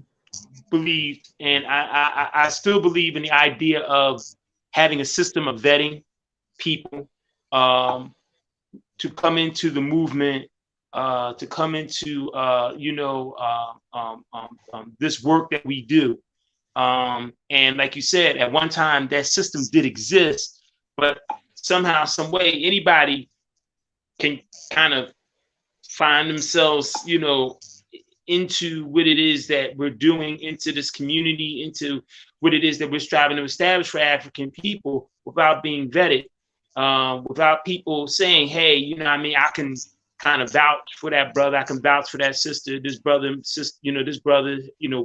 believed, and I still believe in the idea of having a system of vetting people to come into the movement, to come into this work that we do. And like you said, at one time that system did exist, but somehow, some way, anybody can kind of find themselves, into what it is that we're doing, into this community, into what it is that we're striving to establish for African people without being vetted, without people saying, hey, I can kind of vouch for that brother, I can vouch for that sister, this brother,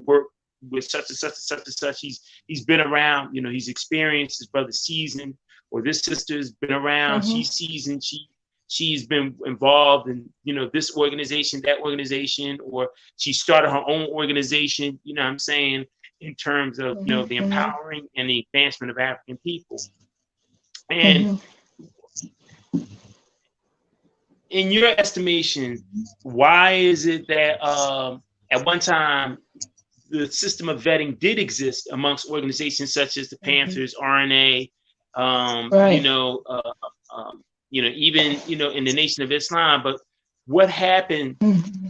work with such and such and such and such. He's been around, he's experienced, his brother's seasoned, or this sister's been around, she's seasoned, she's been involved in, this organization, that organization, or she started her own organization, in terms of, the empowering and the advancement of African people. And in your estimation, why is it that at one time the system of vetting did exist amongst organizations such as the Panthers, RNA, even, in the Nation of Islam? But what happened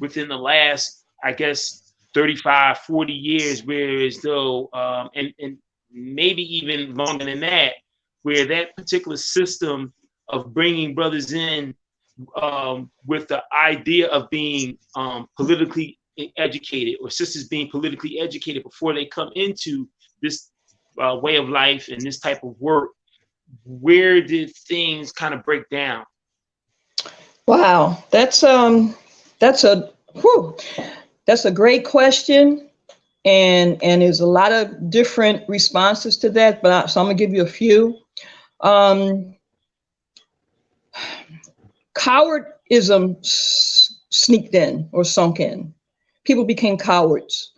within the last, I guess, 35, 40 years, where as though, and maybe even longer than that, where that particular system of bringing brothers in with the idea of being politically educated, or sisters being politically educated before they come into this way of life and this type of work, where did things kind of break down? Wow, that's a great question, and there's a lot of different responses to that, but so I'm gonna give you a few. Cowardism sneaked in or sunk in. People became cowards,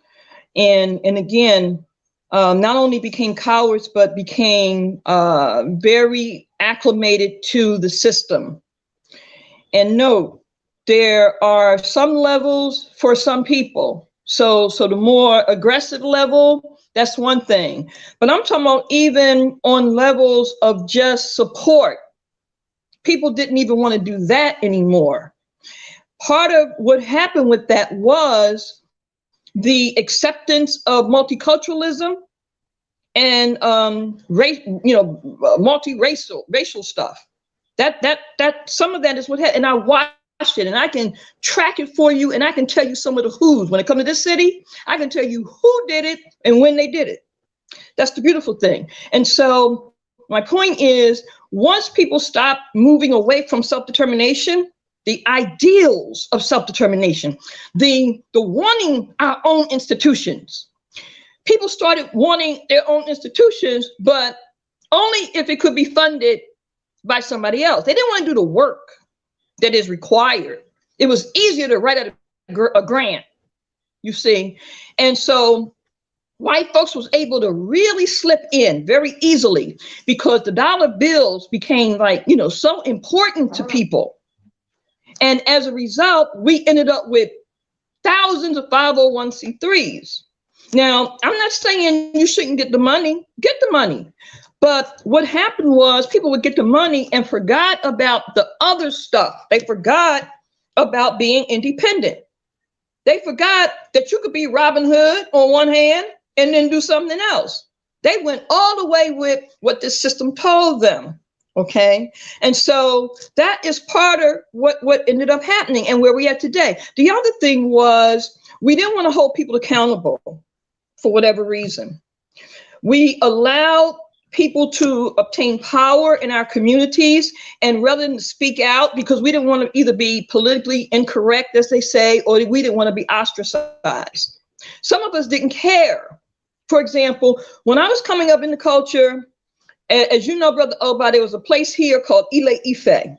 and again, not only became cowards, but became very acclimated to the system. And note, there are some levels for some people. So the more aggressive level, that's one thing. But I'm talking about even on levels of just support. People didn't even want to do that anymore. Part of what happened with that was the acceptance of multiculturalism and multiracial stuff. That some of that is what happened. And I watched it, and I can track it for you, and I can tell you some of the who's. When it comes to this city, I can tell you who did it and when they did it. That's the beautiful thing. And so my point is, once people stop moving away from self-determination, the ideals of self-determination, the wanting our own institutions, people started wanting their own institutions, but only if it could be funded by somebody else. They didn't want to do the work that is required. It was easier to write a grant, you see. And so white folks was able to really slip in very easily because the dollar bills became so important to people. And as a result, we ended up with thousands of 501c3s. Now, I'm not saying you shouldn't get the money, But what happened was people would get the money and forgot about the other stuff. They forgot about being independent. They forgot that you could be Robin Hood on one hand and then do something else. They went all the way with what this system told them. Okay. And so that is part of what ended up happening and where we are today. The other thing was We didn't want to hold people accountable for whatever reason. We allowed people to obtain power in our communities, and rather than speak out, because we didn't want to either be politically incorrect, as they say, or we didn't want to be ostracized. Some of us didn't care. For example, when I was coming up in the culture, as you know, Brother Oba, there was a place here called Ile Ife.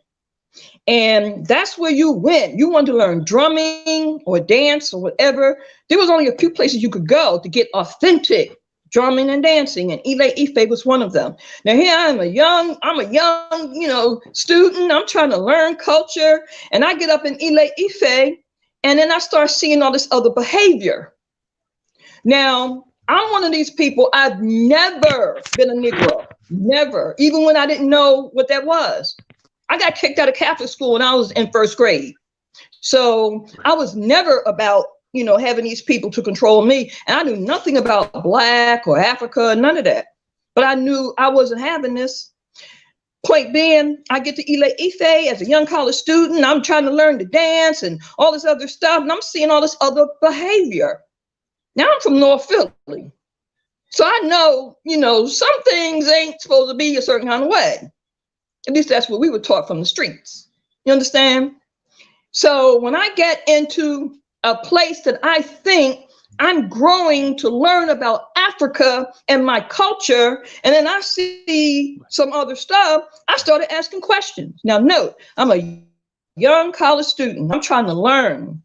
And that's where you went. You wanted to learn drumming or dance or whatever. There was only a few places you could go to get authentic drumming and dancing, and Ile Ife was one of them. Now here I'm a young, student. I'm trying to learn culture, and I get up in Ile Ife, and then I start seeing all this other behavior. Now, I'm one of these people, I've never been a Negro, never, even when I didn't know what that was. I got kicked out of Catholic school when I was in first grade. So I was never about having these people to control me. And I knew nothing about Black or Africa, none of that. But I knew I wasn't having this. Point being, I get to Ile Ife as a young college student. I'm trying to learn to dance and all this other stuff. And I'm seeing all this other behavior. Now I'm from North Philly. So I know, some things ain't supposed to be a certain kind of way. At least that's what we were taught from the streets. You understand? So when I get into a place that I think I'm growing to learn about Africa and my culture, and then I see some other stuff, I started asking questions. Now note, I'm a young college student. I'm trying to learn.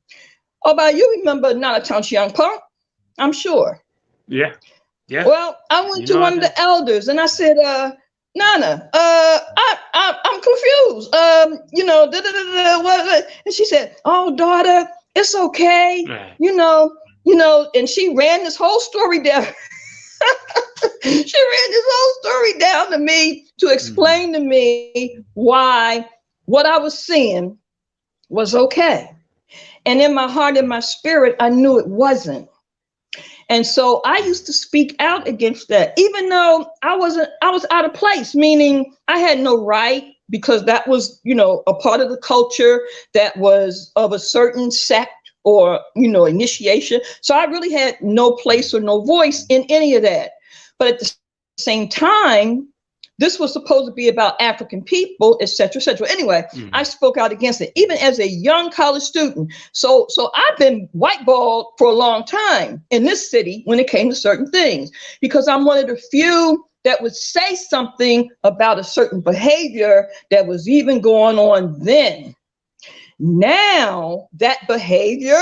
Oh, about you remember Nana Township Young Punk? I'm sure. Yeah. Yeah. Well, I went to one of the elders and I said, Nana, I'm confused. And she said, oh, daughter, it's okay. And she ran this whole story down. She ran this whole story down to me to explain to me why what I was seeing was okay. And in my heart and my spirit, I knew it wasn't. And so I used to speak out against that, even though I was out of place, meaning I had no right, because that was, a part of the culture that was of a certain sect or, initiation. So I really had no place or no voice in any of that. But at the same time, this was supposed to be about African people, et cetera, et cetera. Anyway, I spoke out against it, even as a young college student. So I've been whiteballed for a long time in this city when it came to certain things, because I'm one of the few that would say something about a certain behavior that was even going on then. Now that behavior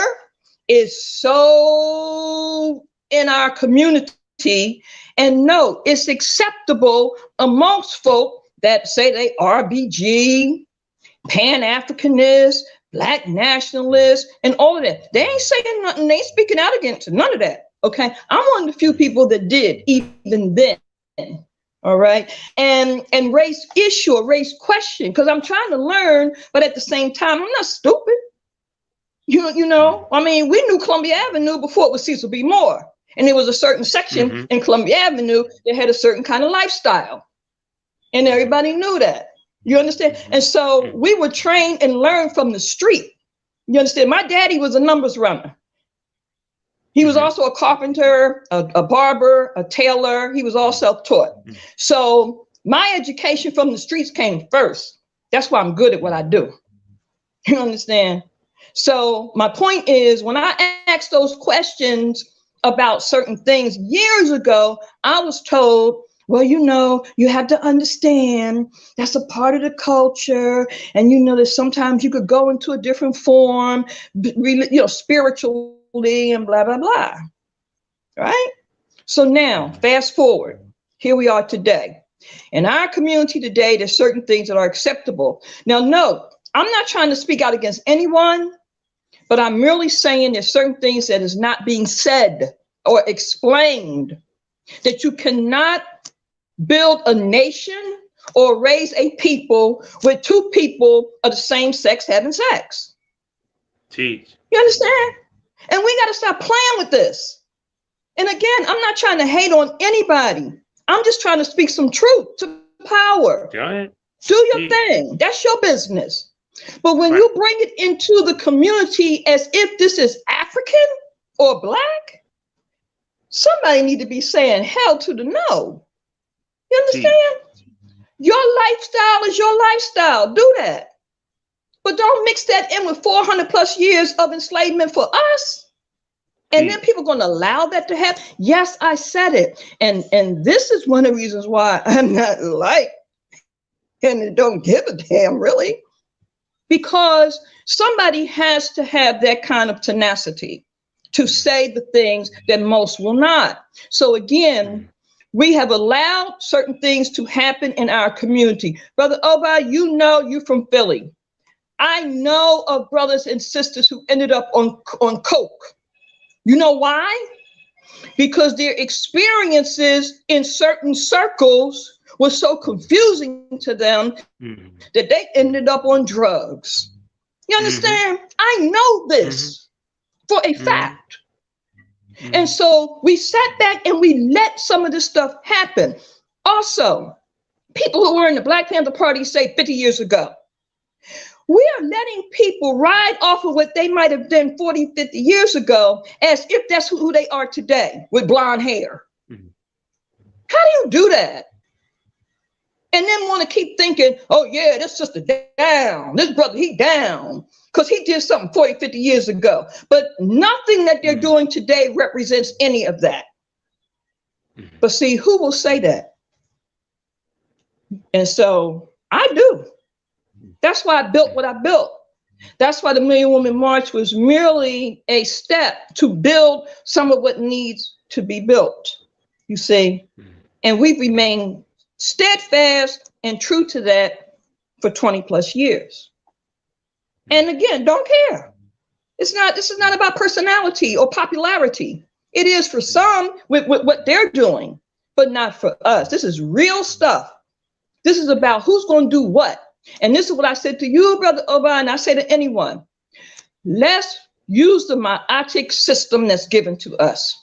is so in our community. And no, it's acceptable amongst folk that say they RBG, Pan-Africanist, Black nationalists, and all of that. They ain't saying nothing. They ain't speaking out against none of that. Okay, I'm one of the few people that did even then. All right, and raise issue or raise question, because I'm trying to learn, but at the same time, I'm not stupid. I mean, we knew Columbia Avenue before it was Cecil B. Moore. And there was a certain section in Columbia Avenue that had a certain kind of lifestyle. And everybody knew that. You understand? And so we were trained and learned from the street. You understand? My daddy was a numbers runner. He was also a carpenter, a barber, a tailor. He was all self-taught. So my education from the streets came first. That's why I'm good at what I do. You understand? So my point is, when I ask those questions about certain things years ago, I was told, well, you have to understand that's a part of the culture. And that sometimes you could go into a different form, spiritually and blah, blah, blah. Right? So now, fast forward, here we are today. In our community today, there's certain things that are acceptable. Now, no, I'm not trying to speak out against anyone, but I'm merely saying there's certain things that is not being said or explained, that you cannot build a nation or raise a people with two people of the same sex having sex. Teach. You understand? And we got to stop playing with this. And again, I'm not trying to hate on anybody. I'm just trying to speak some truth to power. Go ahead. Do your thing. That's your business. But when you bring it into the community as if this is African, or black, somebody need to be saying hell to the no. You understand? Your lifestyle is your lifestyle. Do that. But don't mix that in with 400 plus years of enslavement for us. And then people are going to allow that to happen. Yes, I said it. And this is one of the reasons why I'm not like, and don't give a damn, really. Because somebody has to have that kind of tenacity to say the things that most will not. So again, we have allowed certain things to happen in our community. Brother Oba, you know you're from Philly. I know of brothers and sisters who ended up on coke. You know why? Because their experiences in certain circles were so confusing to them that they ended up on drugs. You understand? I know this for a fact. And so we sat back and we let some of this stuff happen. Also, people who were in the Black Panther Party, say 50 years ago, we are letting people ride off of what they might have done 40, 50 years ago as if that's who they are today with blonde hair. How do you do that? And then want to keep thinking, oh yeah, this sister down, this brother, he down, because he did something 40, 50 years ago. But nothing that they're doing today represents any of that. But see, who will say that? And so I do. That's why I built what I built. That's why the Million Woman March was merely a step to build some of what needs to be built, you see. And we've remained steadfast and true to that for 20 plus years. And again, don't care. This is not about personality or popularity. It is for some with what they're doing, but not for us. This is real stuff. This is about who's going to do what. And this is what I said to you, Brother Oba, and I say to anyone. Let's use the Maatic system that's given to us.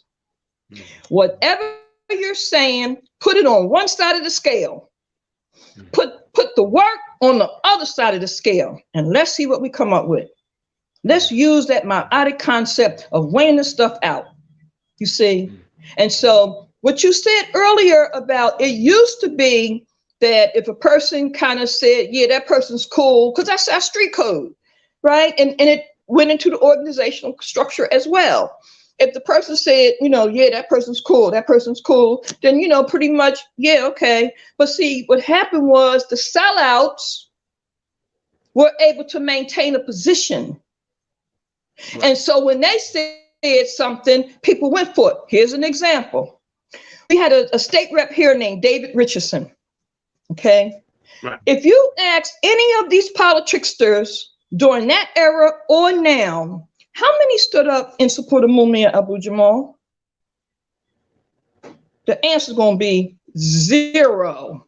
Whatever you're saying, put it on one side of the scale. Put the work on the other side of the scale, and let's see what we come up with. Let's use that Maatic concept of weighing the stuff out, you see. And so what you said earlier about it used to be that if a person kind of said, yeah, that person's cool, because that's our street code, right? And it went into the organizational structure as well. If the person said, you know, yeah, that person's cool, then, you know, pretty much, yeah, okay. But see, what happened was the sellouts were able to maintain a position. Right. And so when they said something, people went for it. Here's an example. We had a state rep here named David Richardson. Okay. Right. If you ask any of these politicsters during that era or now, how many stood up in support of Mumia Abu Jamal? The answer is going to be 0,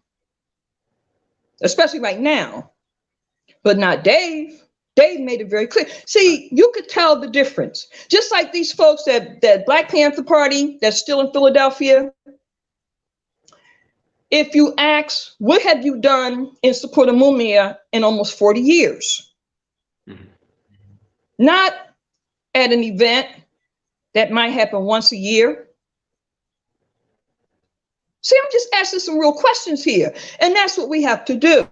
especially right now, but not Dave. Dave made it very clear. See, you could tell the difference. Just like these folks that Black Panther Party that's still in Philadelphia. If you ask, what have you done in support of Mumia in almost 40 years? Not at an event that might happen once a year. See, I'm just asking some real questions here, and that's what we have to do.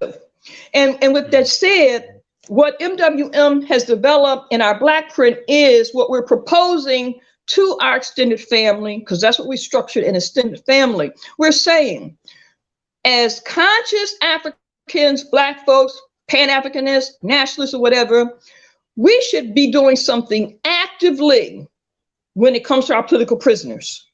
And with that said, what MWM has developed in our Black print is what we're proposing to our extended family, because that's what we structured an extended family. We're saying, as conscious Africans, Black folks, Pan-Africanists, nationalists, or whatever, we should be doing something actively when it comes to our political prisoners.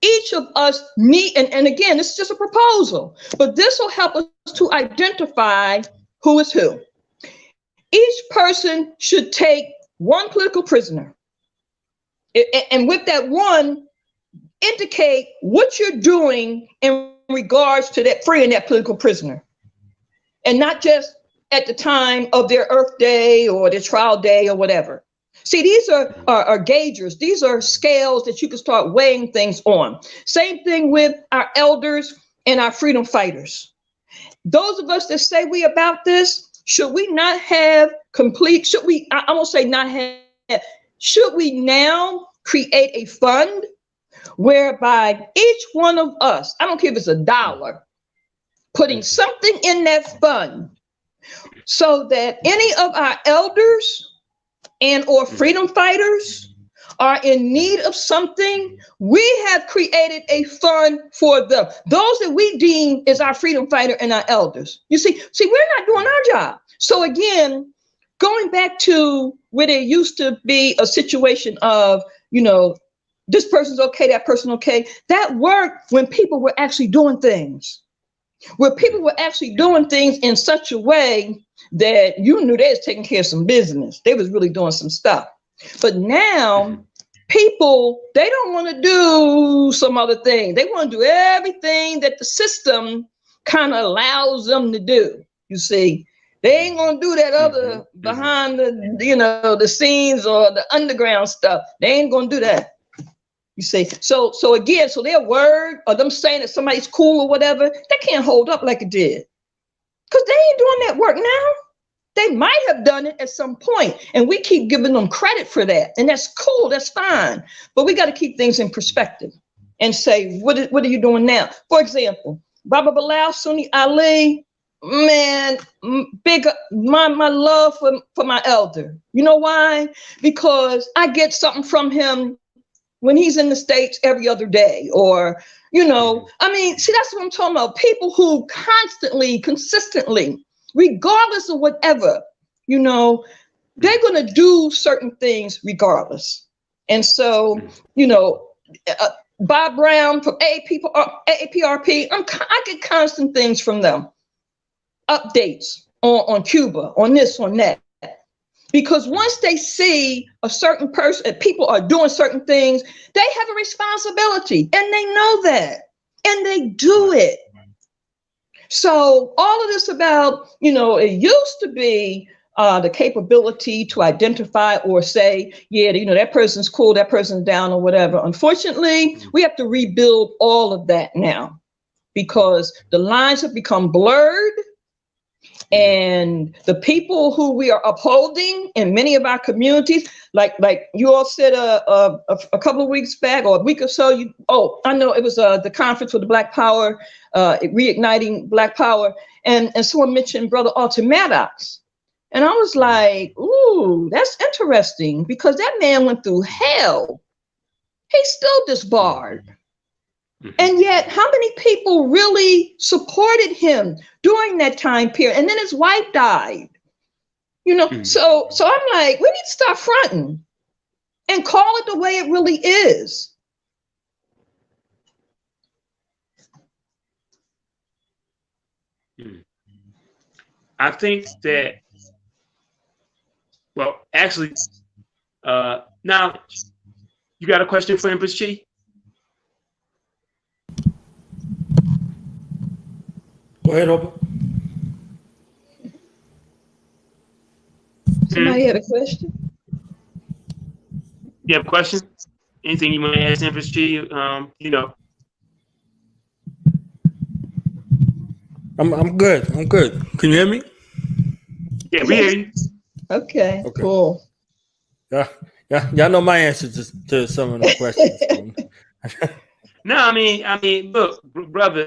Each of us need, and again, this is just a proposal, but this will help us to identify who is who. Each person should take one political prisoner. And with that one, indicate what you're doing in regards to that freeing that political prisoner. And not just at the time of their Earth Day or their trial day or whatever. See, these are gaugers. These are scales that you can start weighing things on. Same thing with our elders and our freedom fighters. Those of us that say we about this, should we not have complete, should we, I won't say not have, should we now create a fund whereby each one of us, I don't care if it's $1, putting something in that fund so that any of our elders and or freedom fighters are in need of something, we have created a fund for them. Those that we deem as our freedom fighter and our elders. You see, we're not doing our job. So again, going back to where there used to be a situation of, this person's okay, that person okay, that worked when people were actually doing things. Where people were actually doing things in such a way that you knew they was taking care of some business. They was really doing some stuff. But now people, they don't want to do some other thing. They want to do everything that the system kind of allows them to do. You see, they ain't going to do that other behind the, the scenes or the underground stuff. They ain't going to do that. You see, so again, so their word or them saying that somebody's cool or whatever, they can't hold up like it did. Because they ain't doing that work now. They might have done it at some point, and we keep giving them credit for that. And that's cool, that's fine. But we got to keep things in perspective and say, what are you doing now? For example, Baba Bilal, Sunni Ali, man, my love for my elder. You know why? Because I get something from him when he's in the States every other day, or, see, that's what I'm talking about. People who constantly, consistently, regardless of whatever, they're going to do certain things regardless. And so, Bob Brown from AAPRP, I get constant things from them, updates on Cuba, on this, on that. Because once they see a certain person, people are doing certain things, they have a responsibility, and they know that, and they do it. So all of this about, it used to be the capability to identify or say, yeah, that person's cool, that person's down or whatever. Unfortunately, we have to rebuild all of that now because the lines have become blurred. And the people who we are upholding in many of our communities, like you all said a couple of weeks back or a week or so, I know it was the conference with the Black Power, reigniting Black Power, and someone mentioned Brother Alton Maddox. And I was like, ooh, that's interesting because that man went through hell. He's still disbarred. And yet, how many people really supported him during that time period? And then his wife died. So I'm like, we need to start fronting and call it the way it really is. I think that, well, actually, now you got a question for Empress Chi? Go ahead, Oba. Somebody had a question? You have a question? Anything you want to ask Empress Chi? I'm good. I'm good. Can you hear me? Yeah, we hear you. Okay, cool. Yeah. Y'all know my answers to some of the questions. No, I mean, look, brother.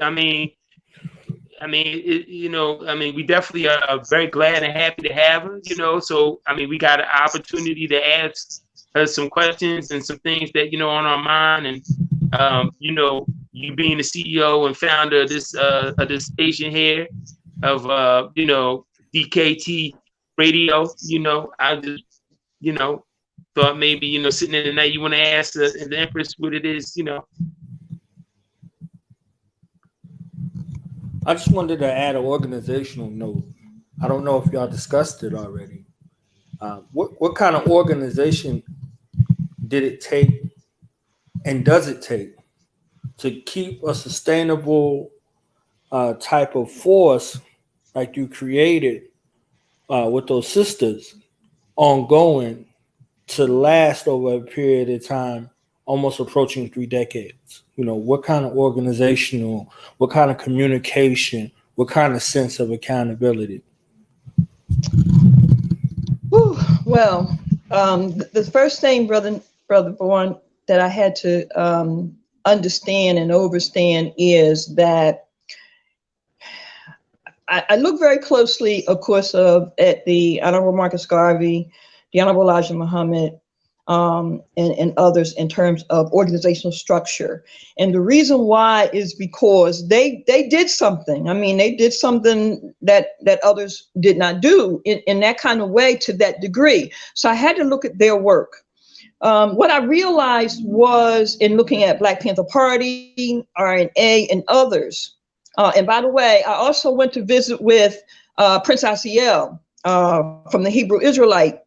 We definitely are very glad and happy to have her. So we got an opportunity to ask her some questions and some things that on our mind, and you being the CEO and founder of this station here of DKT Radio. I just thought maybe sitting in the night you want to ask the Empress what it is. I just wanted to add an organizational note. I don't know if y'all discussed it already. What kind of organization did it take and does it take to keep a sustainable type of force like you created with those sisters ongoing to last over a period of time almost approaching 3 decades? What kind of organizational, what kind of communication, what kind of sense of accountability? Well, The first thing, Brother Vaughn, that I had to understand and understand is that I look very closely, of course, at the Honorable Marcus Garvey, the Honorable Elijah Muhammad, and others in terms of organizational structure. And the reason why is because they did something. I mean, they did something that others did not do in that kind of way to that degree. So I had to look at their work. What I realized was in looking at Black Panther Party, RNA, and others. And by the way, I also went to visit with Prince Asiel from the Hebrew Israelite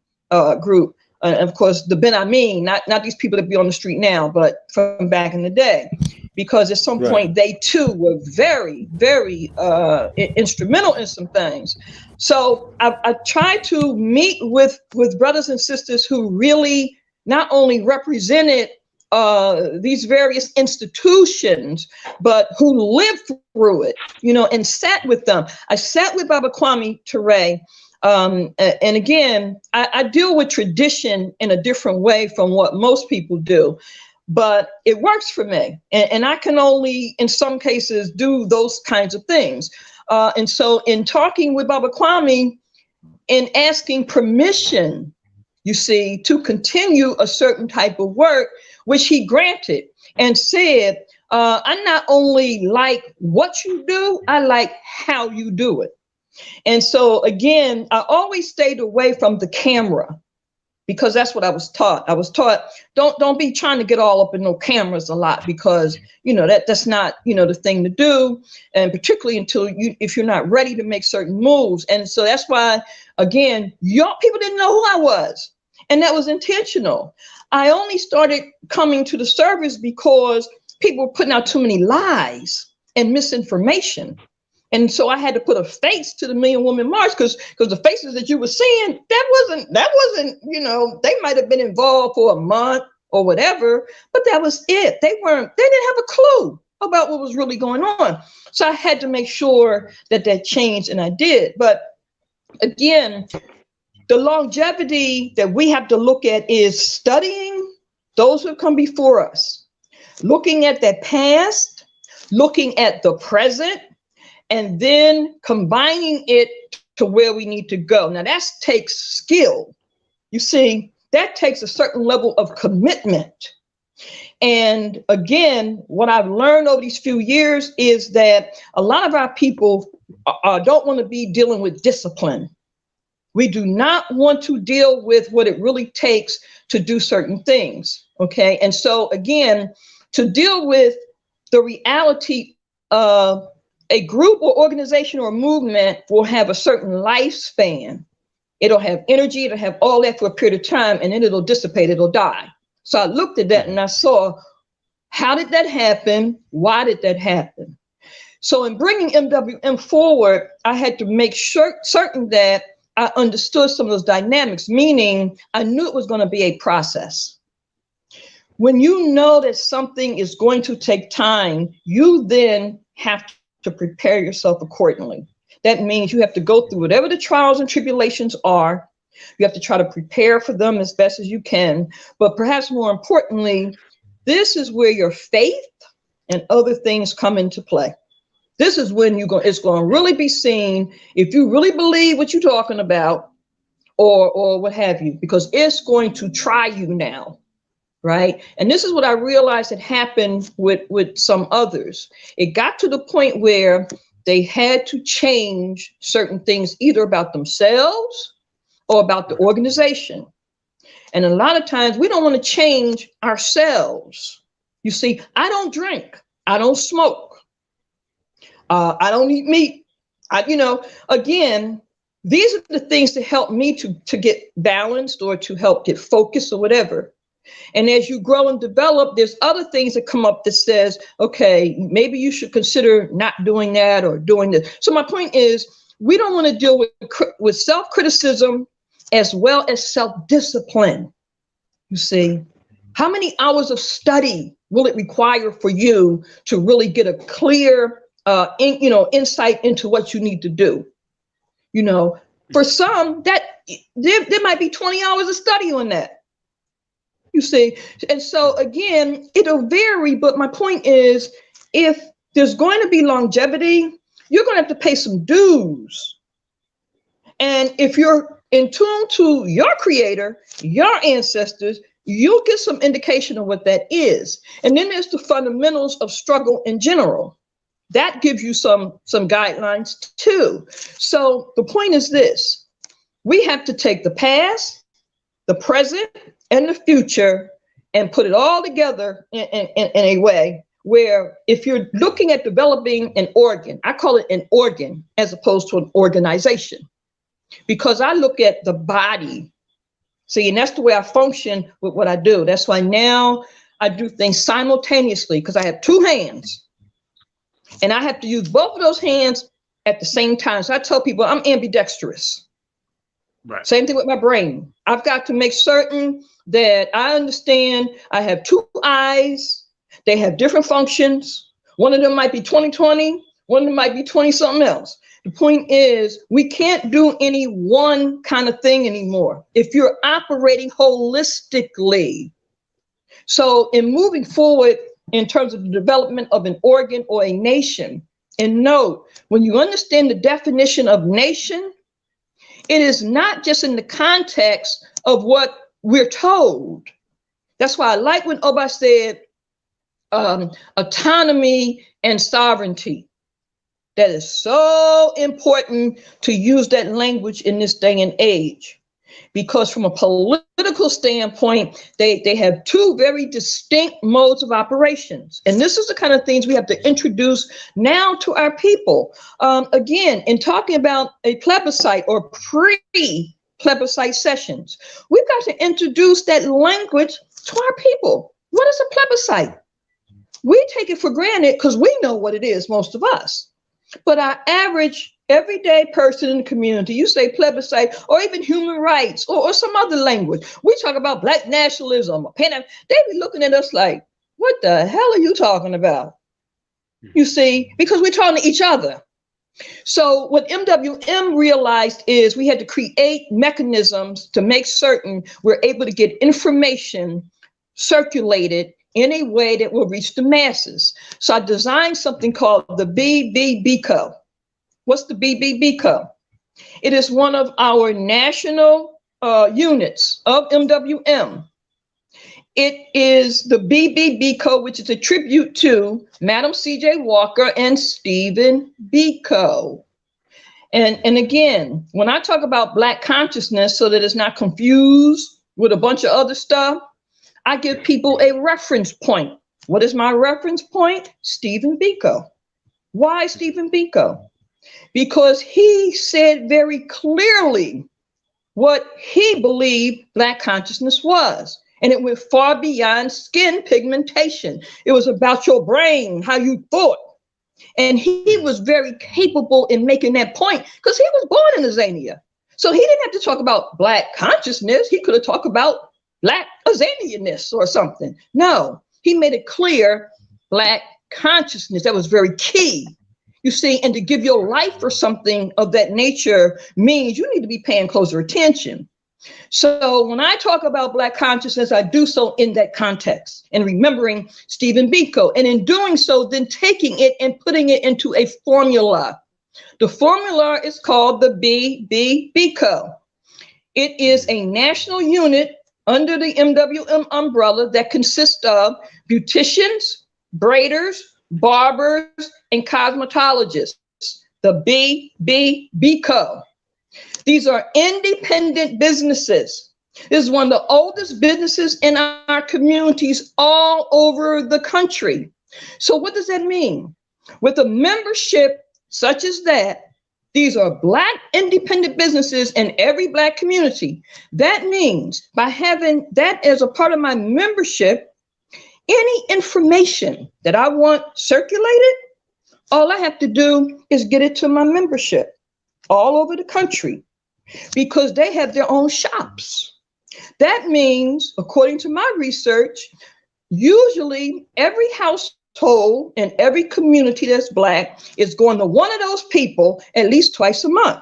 group. And of course, the Ben Amin, not these people that be on the street now, but from back in the day, because at some point they too were very, very instrumental in some things. So I tried to meet with brothers and sisters who really not only represented these various institutions, but who lived through it, and sat with them. I sat with Baba Kwame Ture. And again, I deal with tradition in a different way from what most people do, but it works for me. And I can only, in some cases, do those kinds of things. And so in talking with Baba Kwame and asking permission, you see, to continue a certain type of work, which he granted and said, I not only like what you do, I like how you do it. And so, again, I always stayed away from the camera because that's what I was taught. I was taught, don't be trying to get all up in no cameras a lot because, that's not, the thing to do. And particularly if you're not ready to make certain moves. And so that's why, again, people didn't know who I was. And that was intentional. I only started coming to the service because people were putting out too many lies and misinformation. And so I had to put a face to the Million Woman March because the faces that you were seeing, that wasn't, they might have been involved for a month or whatever, but that was it. They didn't have a clue about what was really going on. So I had to make sure that changed, and I did. But again, the longevity that we have to look at is studying those who have come before us, looking at their past, looking at the present, and then combining it to where we need to go. Now that takes skill. You see, that takes a certain level of commitment. And again, what I've learned over these few years is that a lot of our people don't want to be dealing with discipline. We do not want to deal with what it really takes to do certain things, okay? And so again, to deal with the reality of a group or organization or movement will have a certain lifespan. It'll have energy, it'll have all that for a period of time, and then it'll dissipate, it'll die. So I looked at that and I saw, how did that happen? Why did that happen? So in bringing MWM forward, I had to make certain that I understood some of those dynamics, meaning I knew it was going to be a process. When you know that something is going to take time, you then have to prepare yourself accordingly. That means you have to go through whatever the trials and tribulations are. You have to try to prepare for them as best as you can. But perhaps more importantly, this is where your faith and other things come into play. This is when it's going to really be seen if you really believe what you're talking about or what have you, because it's going to try you now. Right. And this is what I realized had happened with some others. It got to the point where they had to change certain things, either about themselves or about the organization. And a lot of times we don't want to change ourselves. You see, I don't drink. I don't smoke. I don't eat meat. Again, these are the things that help me to get balanced or to help get focused or whatever. And as you grow and develop, there's other things that come up that says, okay, maybe you should consider not doing that or doing this. So my point is, we don't want to deal with self-criticism as well as self-discipline. You see, how many hours of study will it require for you to really get a clear, insight into what you need to do? For some, that there might be 20 hours of study on that. You see, and so again, it'll vary. But my point is, if there's going to be longevity, you're going to have to pay some dues. And if you're in tune to your creator, your ancestors, you'll get some indication of what that is. And then there's the fundamentals of struggle in general. That gives you some guidelines too. So the point is this: we have to take the past, the present, and the future and put it all together in a way where if you're looking at developing an organ, I call it an organ as opposed to an organization, because I look at the body. See, and that's the way I function with what I do. That's why now I do things simultaneously, because I have two hands and I have to use both of those hands at the same time. So I tell people I'm ambidextrous. Right. Same thing with my brain. I've got to make certain that I understand I have two eyes. They have different functions. One of them might be 20/20. One of them might be 20 something else. The point is, we can't do any one kind of thing anymore if you're operating holistically. So in moving forward in terms of the development of an organ or a nation, and note, when you understand the definition of nation, it is not just in the context of what we're told. That's why I like when Oba said autonomy and sovereignty. That is so important to use that language in this day and age, because from a political standpoint, they have two very distinct modes of operations. And this is the kind of things we have to introduce now to our people. Again, in talking about a plebiscite or pre-plebiscite sessions, we've got to introduce that language to our people. What is a plebiscite? We take it for granted because we know what it is, most of us. But our average everyday person in the community, you say plebiscite or even human rights or some other language. We talk about Black nationalism or they be looking at us like, what the hell are you talking about? You see, because we're talking to each other. So what MWM realized is we had to create mechanisms to make certain we're able to get information circulated in a way that will reach the masses. So I designed something called the BBBCO. What's the BBBCO? It is one of our national units of MWM. It is the BBBCO, which is a tribute to Madam C.J. Walker and Stephen Biko. And again, when I talk about Black consciousness, so that it's not confused with a bunch of other stuff, I give people a reference point. What is my reference point? Stephen Biko. Why Stephen Biko? Because he said very clearly what he believed Black consciousness was. And it went far beyond skin pigmentation. It was about your brain, how you thought. And he was very capable in making that point because he was born in Azania. So he didn't have to talk about Black consciousness. He could have talked about Black Azanianness or something. No, he made it clear Black consciousness. That was very key. You see, and to give your life for something of that nature means you need to be paying closer attention. So when I talk about Black consciousness, I do so in that context and remembering Stephen Biko. And in doing so, then taking it and putting it into a formula. The formula is called the BBBCO. It is a national unit under the MWM umbrella that consists of beauticians, braiders, barbers, and cosmetologists, the BBBCO. These are independent businesses. This is one of the oldest businesses in our communities all over the country. So what does that mean? With a membership such as that, these are Black independent businesses in every Black community. That means by having that as a part of my membership, any information that I want circulated, all I have to do is get it to my membership all over the country because they have their own shops. That means, according to my research, usually every household in every community that's Black is going to one of those people at least twice a month.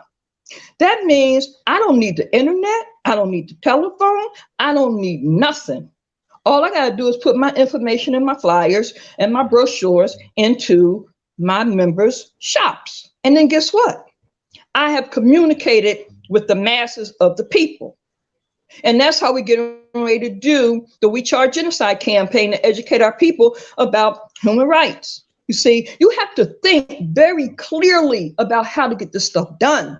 That means I don't need the internet. I don't need the telephone. I don't need nothing. All I got to do is put my information and my flyers and my brochures into my members' shops. And then guess what? I have communicated with the masses of the people. And that's how we get ready to do the We Charge Genocide campaign to educate our people about human rights. You see, you have to think very clearly about how to get this stuff done.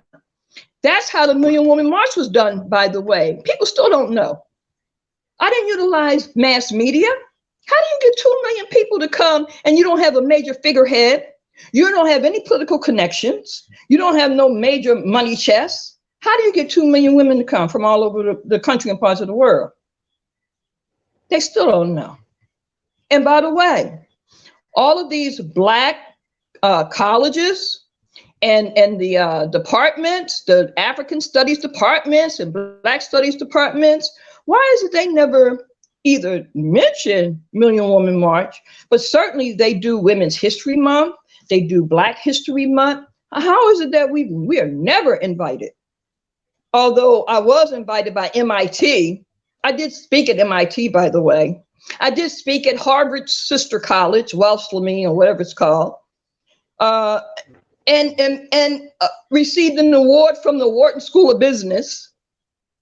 That's how the Million Woman March was done, by the way. People still don't know. I didn't utilize mass media. How do you get 2 million people to come and you don't have a major figurehead? You don't have any political connections. You don't have no major money chests. How do you get 2 million women to come from all over the country and parts of the world? They still don't know. And by the way, all of these Black colleges and the departments, the African studies departments and Black studies departments, why is it they never either mention Million Woman March, but certainly they do Women's History Month, they do Black History Month. How is it that we are never invited? Although I was invited by MIT. I did speak at MIT, by the way. I did speak at Harvard's sister college, Wellesley or whatever it's called, and received an award from the Wharton School of Business.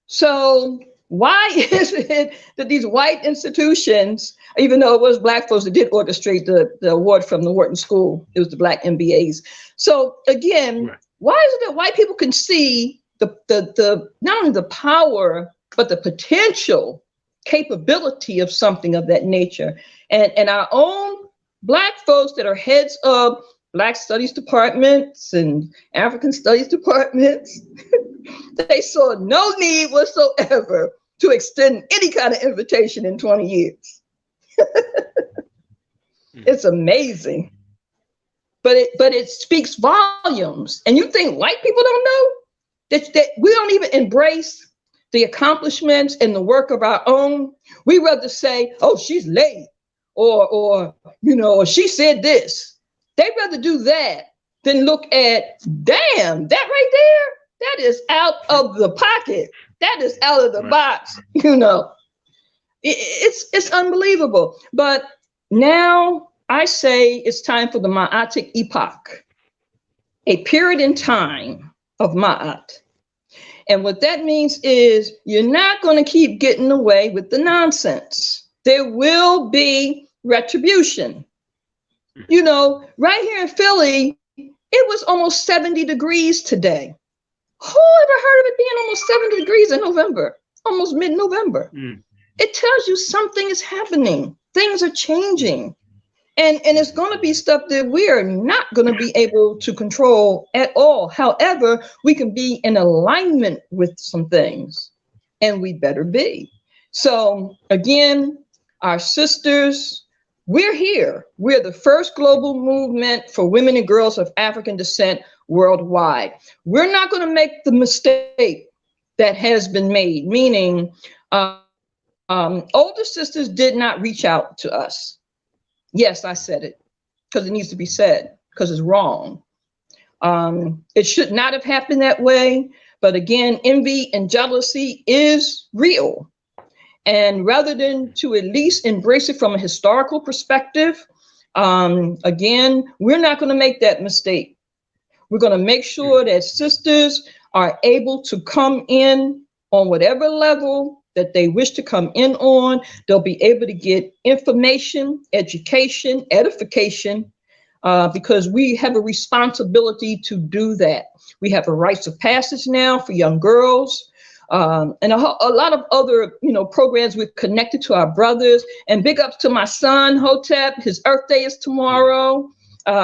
So why is it that these white institutions, even though it was Black folks that did orchestrate the award from the Wharton School, it was the Black MBAs. So again, right. Why is it that white people can see the not only the power, but the potential capability of something of that nature? And our own Black folks that are heads of Black studies departments and African studies departments, they saw no need whatsoever to extend any kind of invitation in 20 years. It's amazing. But it speaks volumes. And you think white people don't know that we don't even embrace the accomplishments and the work of our own? We rather say, oh, she's late, or she said this. They'd rather do that than look at, damn, that right there, that is out of the pocket. That is out of the box, It's unbelievable. But now I say it's time for the Ma'atic epoch, a period in time of Ma'at. And what that means is you're not going to keep getting away with the nonsense. There will be retribution. Right here in Philly, it was almost 70 degrees today. Who ever heard of it being almost 70 degrees in November, almost mid-November? It tells you something is happening. Things are changing. And it's going to be stuff that we are not going to be able to control at all. However, we can be in alignment with some things, and we better be. So again, our sisters, we're here. We're the first global movement for women and girls of African descent worldwide. We're not going to make the mistake that has been made, meaning older sisters did not reach out to us. Yes, I said it because it needs to be said, because it's wrong. It should not have happened that way. But again, envy and jealousy is real. And rather than to at least embrace it from a historical perspective, again, we're not going to make that mistake. We're going to make sure that sisters are able to come in on whatever level that they wish to come in on. They'll be able to get information, education, edification, because we have a responsibility to do that. We have a rites of passage now for young girls, and a lot of other, programs we've connected to our brothers. And big ups to my son, Hotep. His Earth Day is tomorrow.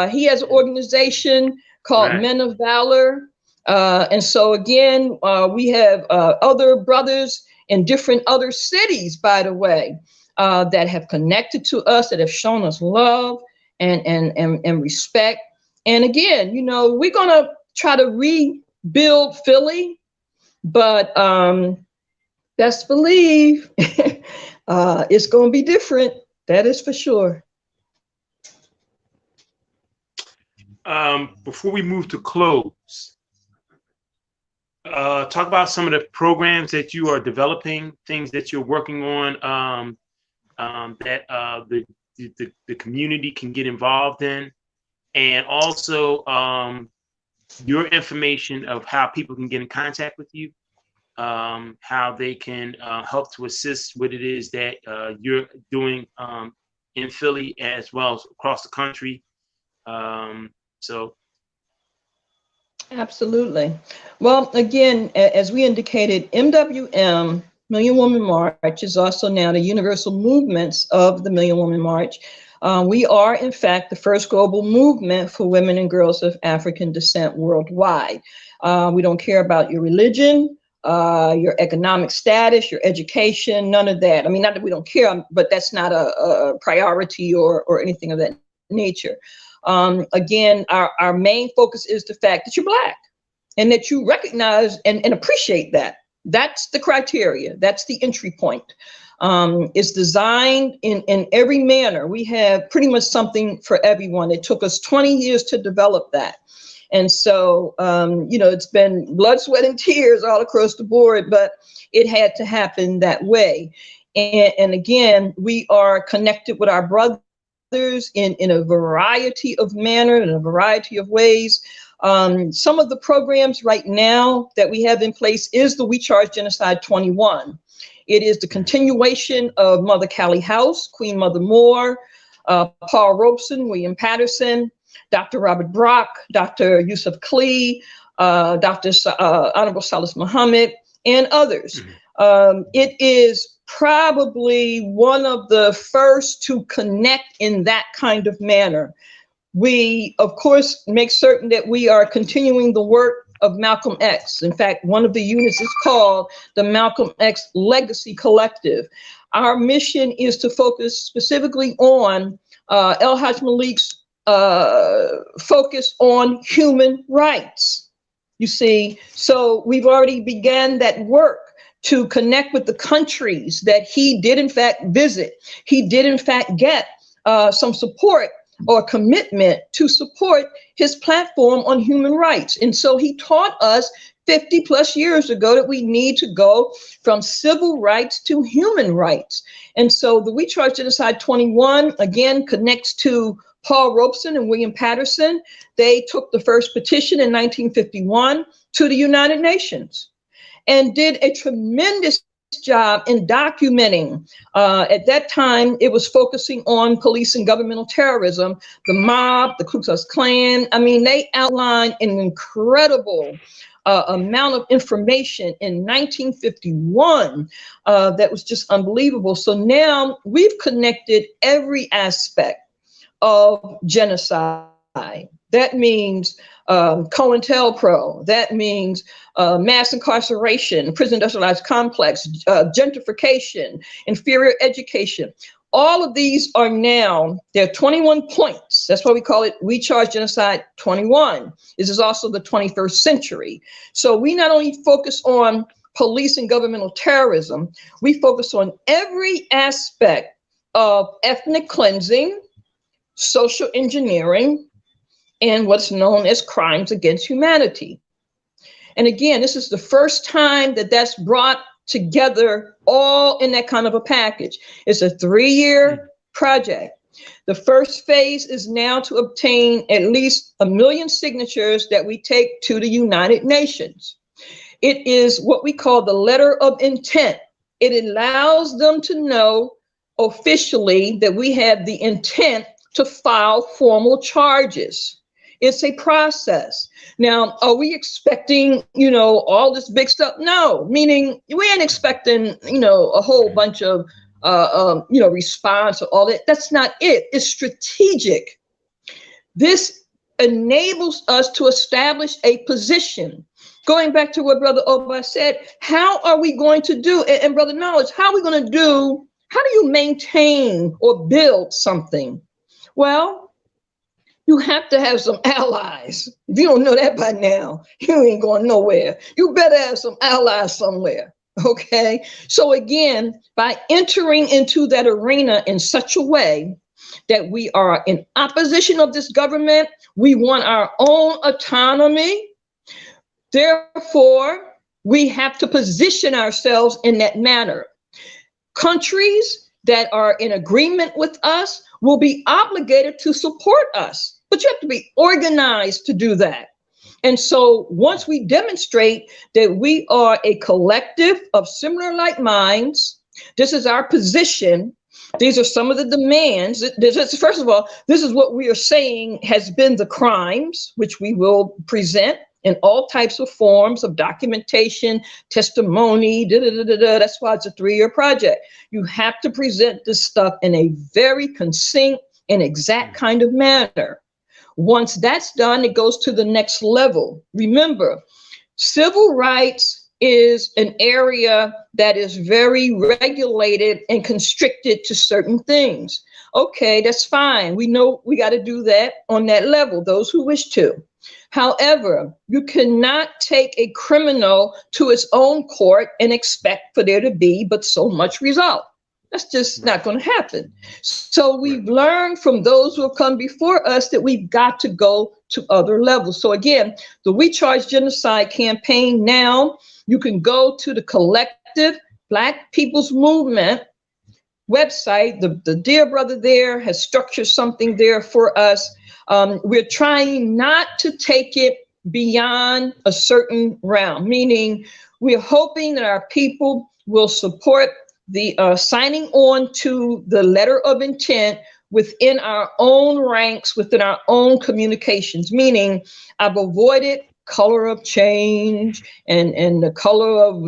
He has an organization called Men of Valor. And so again, we have other brothers in different other cities, by the way, that have connected to us, that have shown us love and respect. And again, we're going to try to rebuild Philly, but best believe it's going to be different. That is for sure. Before we move to close, talk about some of the programs that you are developing, things that you're working on, that the community can get involved in, and also your information of how people can get in contact with you, how they can help to assist what it is that you're doing in Philly as well as across the country. So. Absolutely. Well, again, as we indicated, MWM, Million Woman March, is also now the universal movements of the Million Woman March. We are, in fact, the first global movement for women and girls of African descent worldwide. We don't care about your religion, your economic status, your education, none of that. I mean, not that we don't care, but that's not a priority or anything of that nature. Again, our main focus is the fact that you're Black and that you recognize and appreciate that. That's the criteria. That's the entry point. It's designed in every manner. We have pretty much something for everyone. It took us 20 years to develop that. And so, it's been blood, sweat, and tears all across the board, but it had to happen that way. And again, we are connected with our brothers in a variety of manner, in a variety of ways. Some of the programs right now that we have in place is the We Charge Genocide 21. It is the continuation of Mother Callie House, Queen Mother Moore, Paul Robeson, William Patterson, Dr. Robert Brock, Dr. Yusuf Klee, Dr. Honorable Salis Muhammad, and others. It is probably one of the first to connect in that kind of manner. We, of course, make certain that we are continuing the work of Malcolm X. In fact, one of the units is called the Malcolm X Legacy Collective. Our mission is to focus specifically on El Haj Malik's focus on human rights. You see, so we've already began that work to connect with the countries that he did in fact visit. He did in fact get some support or commitment to support his platform on human rights. And so he taught us 50 plus years ago that we need to go from civil rights to human rights. And so the We Charge Genocide 21, again, connects to Paul Robeson and William Patterson. They took the first petition in 1951 to the United Nations and did a tremendous job in documenting. At that time, it was focusing on police and governmental terrorism, the mob, the Ku Klux Klan. I mean, they outlined an incredible amount of information in 1951 that was just unbelievable. So now we've connected every aspect of genocide. That means COINTELPRO. That means mass incarceration, prison industrialized complex, gentrification, inferior education. All of these are now, there are 21 points. That's why we call it We Charge Genocide 21. This is also the 21st century. So we not only focus on police and governmental terrorism, we focus on every aspect of ethnic cleansing, social engineering, and what's known as crimes against humanity. And again, this is the first time that that's brought together all in that kind of a package. It's a 3-year project. The first phase is now to obtain at least 1 million signatures that we take to the United Nations. It is what we call the letter of intent. It allows them to know officially that we have the intent to file formal charges. It's a process. Now, are we expecting, all this big stuff? No, meaning we ain't expecting, a whole bunch of, response or all that. That's not it. It's strategic. This enables us to establish a position. Going back to what Brother Oba said, how are we going to do, and Brother Knowledge, how are we going to do, how do you maintain or build something? Well, you have to have some allies. If you don't know that by now, you ain't going nowhere. You better have some allies somewhere, okay? So again, by entering into that arena in such a way that we are in opposition of this government, we want our own autonomy. Therefore, we have to position ourselves in that manner. Countries that are in agreement with us will be obligated to support us, but you have to be organized to do that. And so once we demonstrate that we are a collective of similar like minds, this is our position. These are some of the demands. First of all, this is what we are saying has been the crimes, which we will present in all types of forms of documentation, testimony, That's why it's a 3-year project. You have to present this stuff in a very succinct and exact kind of manner. Once that's done, it goes to the next level. Remember, civil rights is an area that is very regulated and constricted to certain things. Okay, that's fine. We know we got to do that on that level, those who wish to. However, you cannot take a criminal to its own court and expect for there to be but so much result. That's just not going to happen. So we've learned from those who have come before us that we've got to go to other levels. So again, the We Charge Genocide campaign now, you can go to the Collective Black People's Movement website. The dear brother there has structured something there for us. We're trying not to take it beyond a certain realm, meaning we're hoping that our people will support the signing on to the letter of intent within our own ranks, within our own communications, meaning I've avoided color of change and the color of,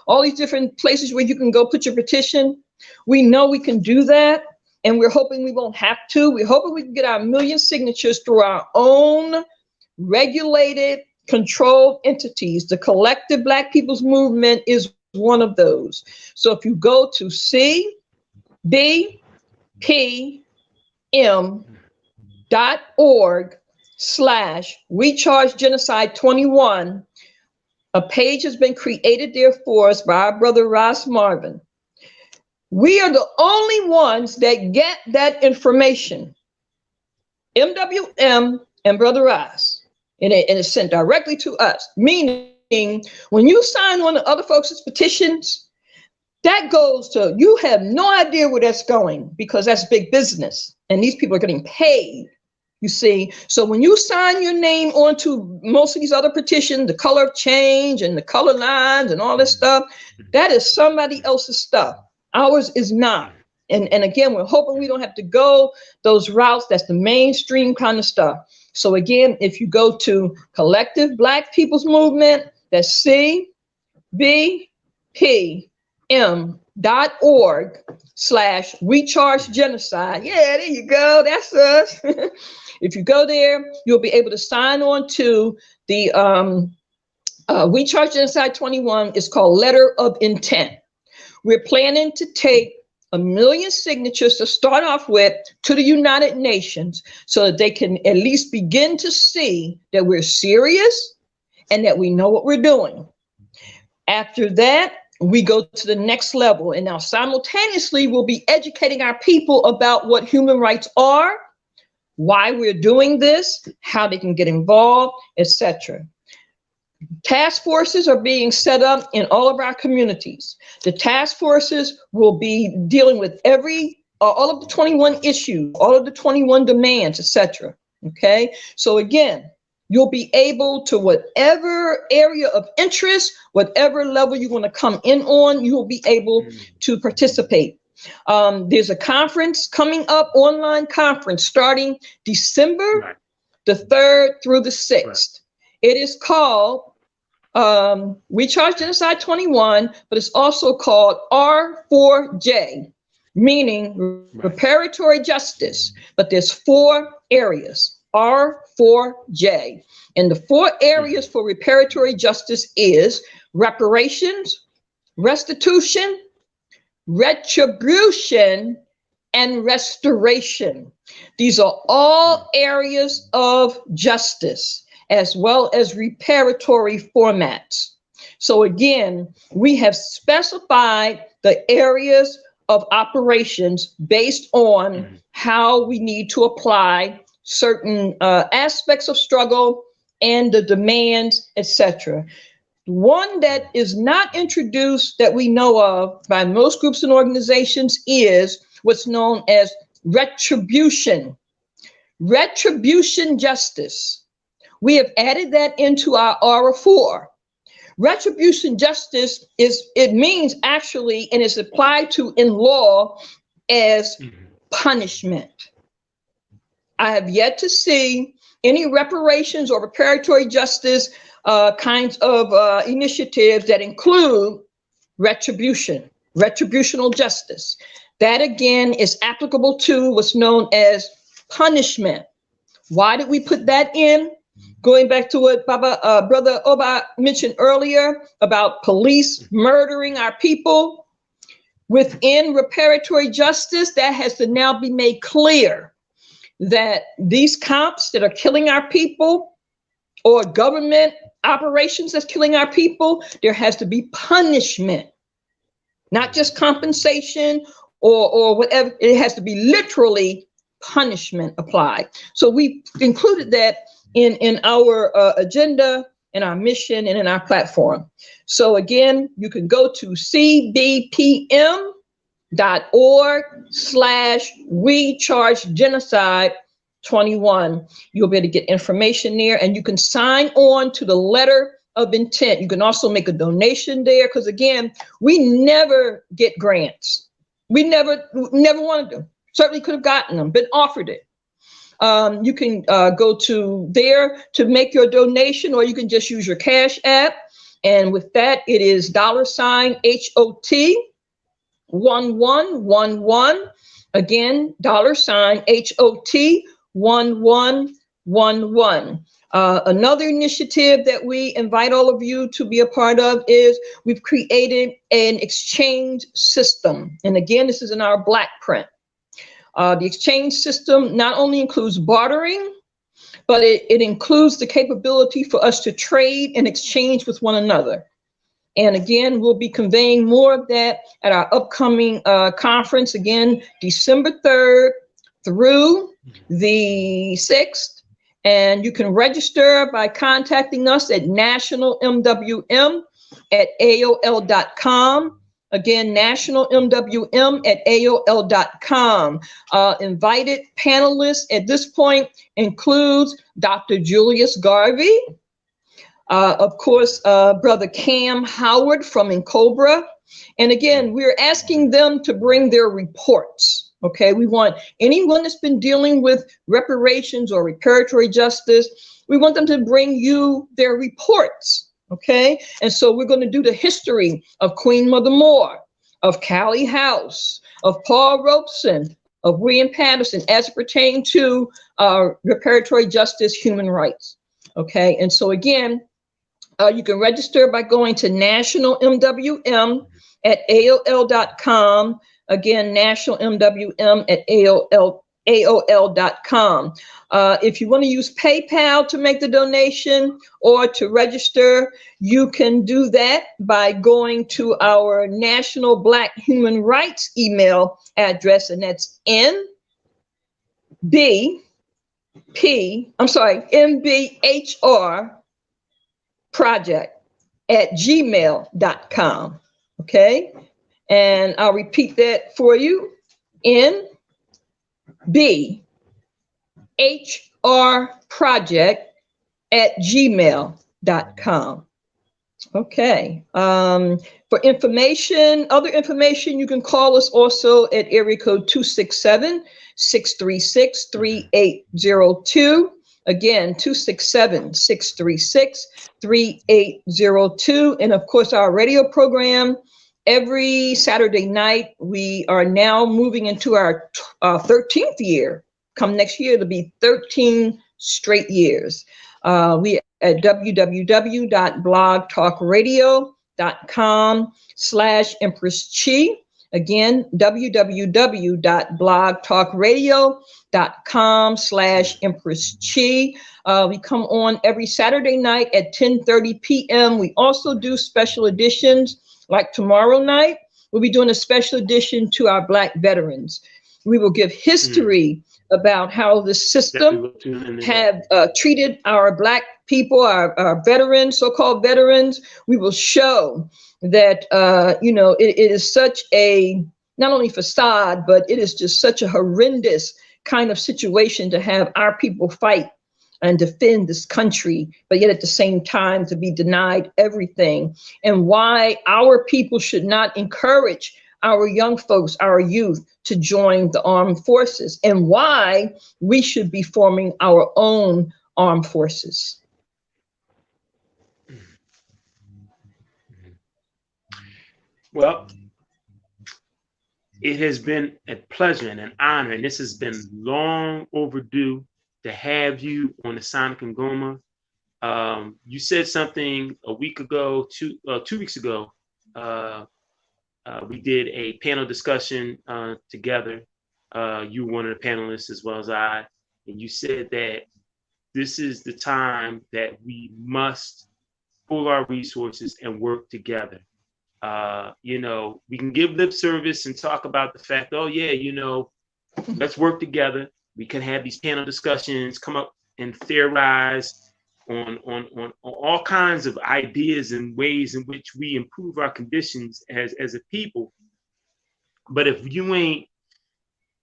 all these different places where you can go put your petition. We know we can do that, and we're hoping we won't have to. We're hoping we can get our 1 million signatures through our own regulated, controlled entities. The Collective Black People's Movement is one of those. So if you go to cbpm.org/WeChargeGenocide21, a page has been created there for us by our brother Ross Marvin. We are the only ones that get that information. MWM and Brother Ross, and it's sent directly to us, meaning when you sign one of other folks' petitions, that goes to, you have no idea where that's going, because that's big business and these people are getting paid, you see. So when you sign your name onto most of these other petitions, the color of change and the color lines and all this stuff, that is somebody else's stuff. Ours is not. And again, we're hoping we don't have to go those routes. That's the mainstream kind of stuff. So again, if you go to Collective Black People's Movement, that's cbpm.org/WeChargeGenocide. Yeah, there you go. That's us. If you go there, you'll be able to sign on to the We Charge Genocide 21. It's called Letter of Intent. We're planning to take 1 million signatures to start off with to the United Nations so that they can at least begin to see that we're serious and that we know what we're doing. After that, we go to the next level. And now simultaneously, we'll be educating our people about what human rights are, why we're doing this, how they can get involved, etc. Task forces are being set up in all of our communities. The task forces will be dealing with all of the 21 issues, all of the 21 demands, etc. Okay, so again, you'll be able to, whatever area of interest, whatever level you want to come in on, you'll be able to participate. There's a conference coming up, online conference, starting December the 3rd through the 6th. It is called We Charge Genocide 21, but it's also called R4J, meaning reparatory justice. But there's 4 areas. R4J. And the 4 areas for reparatory justice is reparations, restitution, retribution, and restoration. These are all areas of justice, as well as reparatory formats. So again, we have specified the areas of operations based on how we need to apply certain aspects of struggle and the demands, etc. One that is not introduced that we know of by most groups and organizations is what's known as retribution. Retribution justice. We have added that into our Aura 4. Retribution justice it means actually, and is applied to in law as punishment. I have yet to see any reparations or reparatory justice kinds of initiatives that include retribution, retributional justice. That again is applicable to what's known as punishment. Why did we put that in? Going back to what Brother Oba mentioned earlier about police murdering our people, within reparatory justice, that has to now be made clear that these cops that are killing our people or government operations that's killing our people, there has to be punishment, not just compensation or whatever. It has to be literally punishment applied. So we included that in our agenda, in our mission, and in our platform. So again, you can go to cbpm.org/WeChargeGenocide21. You'll be able to get information there, and you can sign on to the letter of intent. You can also make a donation there, because again, we never get grants. We never wanted them. Certainly could have gotten them, been offered it. You can go to there to make your donation, or you can just use your Cash App. And with that, it is $HOT1111. Again, $HOT1111. Another initiative that we invite all of you to be a part of is we've created an exchange system. And again, this is in our Black print. The exchange system not only includes bartering, but it includes the capability for us to trade and exchange with one another. And again, we'll be conveying more of that at our upcoming conference, again, December 3rd through the 6th. And you can register by contacting us at nationalmwm@aol.com. Again, nationalmwm@aol.com. Invited panelists at this point includes Dr. Julius Garvey, of course, Brother Cam Howard from Incobra. And again, we're asking them to bring their reports. Okay, we want anyone that's been dealing with reparations or reparatory justice, we want them to bring you their reports. Okay, and so we're going to do the history of Queen Mother Moore, of Callie House, of Paul Robeson, of William Patterson, as it pertains to reparatory justice, human rights. Okay, and so again, you can register by going to nationalmwm@aol.com. Again, nationalmwm@aol.com. If you want to use PayPal to make the donation or to register, you can do that by going to our National Black Human Rights email address, and that's mbhrproject@gmail.com. Okay, and I'll repeat that for you. mbhrproject@gmail.com. Okay. For information, other information, you can call us also at area code 267-636-3802. Again, 267-636-3802. And of course, our radio program every Saturday night. We are now moving into our 13th year. Come next year, it'll be 13 straight years. We at www.blogtalkradio.com/Empress Chi. Again, www.blogtalkradio.com/Empress Chi. We come on every Saturday night at 10:30 p.m. We also do special editions, like tomorrow night. We'll be doing a special edition to our Black veterans. We will give history about how the system have treated our Black people, our veterans, so-called veterans, we will show that, it is such a, not only facade, but it is just such a horrendous kind of situation to have our people fight and defend this country, but yet at the same time to be denied everything, and why our people should not encourage our young folks, our youth, to join the armed forces, and why we should be forming our own armed forces. Well, it has been a pleasure and an honor, and this has been long overdue to have you on the Sonic and Ngoma. You said something a week ago, 2 weeks ago. We did a panel discussion together. You were one of the panelists as well as I, and you said that this is the time that we must pool our resources and work together. We can give lip service and talk about the fact, oh yeah, let's work together. We can have these panel discussions, come up and theorize on all kinds of ideas and ways in which we improve our conditions as a people. But if you ain't,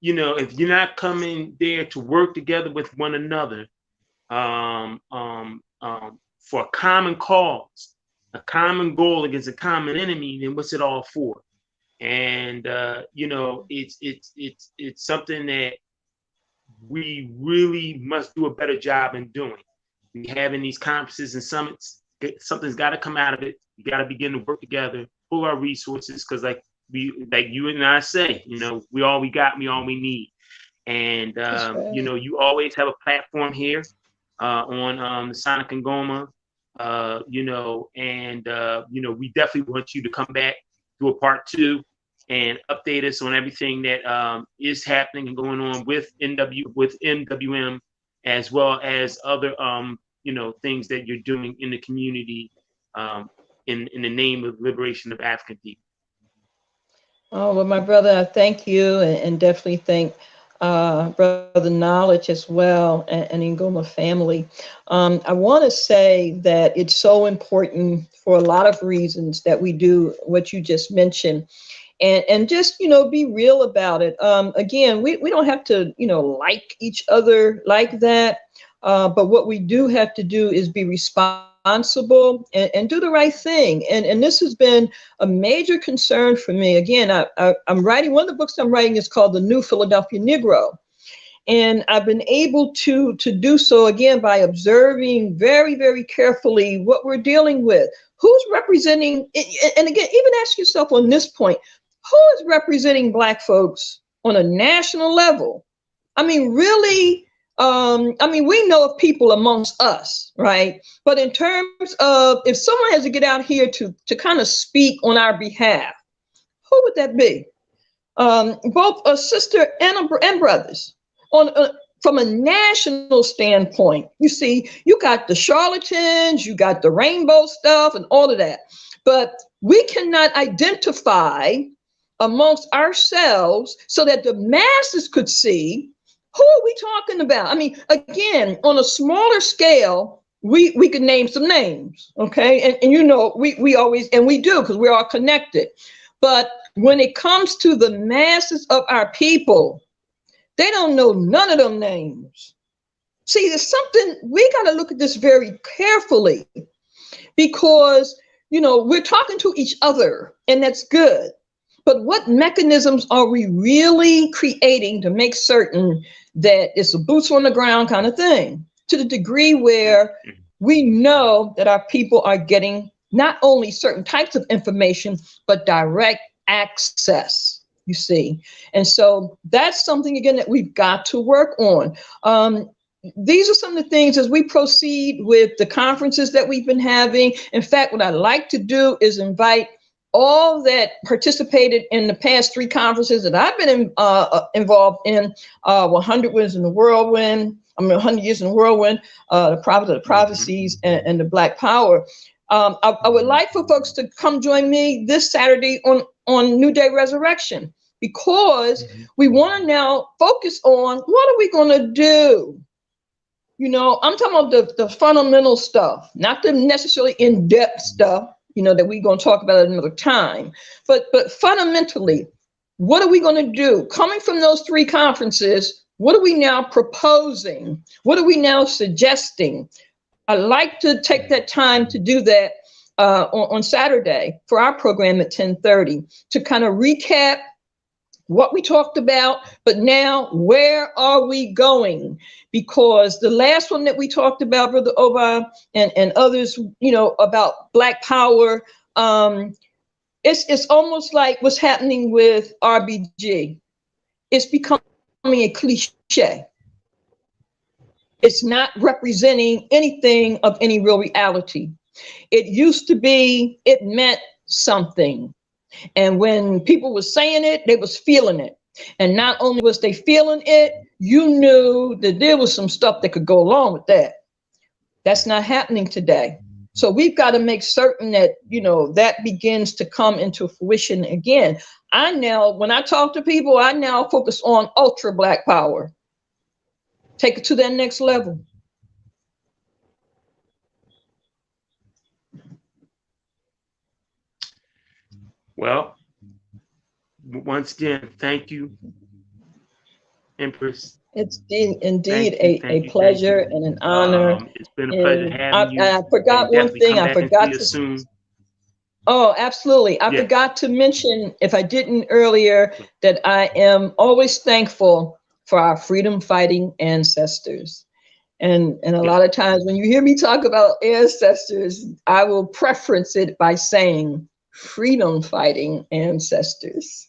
if you're not coming there to work together with one another for a common cause, a common goal against a common enemy, then what's it all for? And it's something that we really must do a better job in doing. We having these conferences and summits, something's got to come out of it. We got to begin to work together, pull our resources, because like you and I say, we all we got, we all we need. And right. You always have a platform here on the Sonic and Ngoma. We definitely want you to come back, do a part 2, and update us on everything that is happening and going on with MWM, as well as other things that you're doing in the community in the name of liberation of African people. Oh, well, my brother, I thank you, and definitely thank Brother Knowledge as well, and Ngoma family. I want to say that it's so important for a lot of reasons that we do what you just mentioned, and just, be real about it. Again, we don't have to, like each other like that, but what we do have to do is be responsible and do the right thing. And this has been a major concern for me. Again, I'm writing, one of the books I'm writing is called The New Philadelphia Negro. And I've been able to do so, again, by observing very, very carefully what we're dealing with. Who's representing, and again, even ask yourself on this point, who is representing Black folks on a national level? I mean, really, we know of people amongst us, right? But in terms of if someone has to get out here to kind of speak on our behalf, who would that be? Both a sister and brothers. From a national standpoint, you see, you got the charlatans, you got the rainbow stuff and all of that. But we cannot identify amongst ourselves so that the masses could see who are we talking about. I mean, again, on a smaller scale, we could name some names, okay? And we always, and we do, because we're all connected. But when it comes to the masses of our people, they don't know none of them names. See, there's something, we got to look at this very carefully, because, we're talking to each other, and that's good. But what mechanisms are we really creating to make certain that it's a boots on the ground kind of thing, to the degree where we know that our people are getting not only certain types of information, but direct access, you see? And so that's something, again, that we've got to work on. These are some of the things as we proceed with the conferences that we've been having. In fact, what I like to do is invite all that participated in the past 3 conferences that I've been involved in, 100 Years in the Whirlwind, the Prophet of the Prophecies, and the Black Power. I would like for folks to come join me this Saturday on New Day Resurrection, because we want to now focus on what are we going to do? You know, I'm talking about the fundamental stuff, not the necessarily in-depth stuff, you know, that we're going to talk about at another time. But fundamentally, what are we going to do? Coming from those 3 conferences, what are we now proposing? What are we now suggesting? I'd like to take that time to do that on Saturday for our program at 10:30 to kind of recap what we talked about, but now where are we going? Because the last one that we talked about, Brother Oba and others, you know, about Black Power, it's almost like what's happening with RBG. It's becoming a cliche. It's not representing anything of any real reality. It used to be, it meant something. And when people were saying it, they was feeling it. And not only was they feeling it, you knew that there was some stuff that could go along with that. That's not happening today. So we've got to make certain that, you know, that begins to come into fruition again. When I talk to people, I now focus on ultra Black power. Take it to that next level. Well, once again, thank you, Empress. It's indeed a pleasure and an honor. It's been a pleasure having you. I forgot one thing. I forgot to. Soon. Oh, absolutely. I forgot to mention, if I didn't earlier, that I am always thankful for our freedom fighting ancestors. And a lot of times when you hear me talk about ancestors, I will preference it by saying freedom fighting ancestors.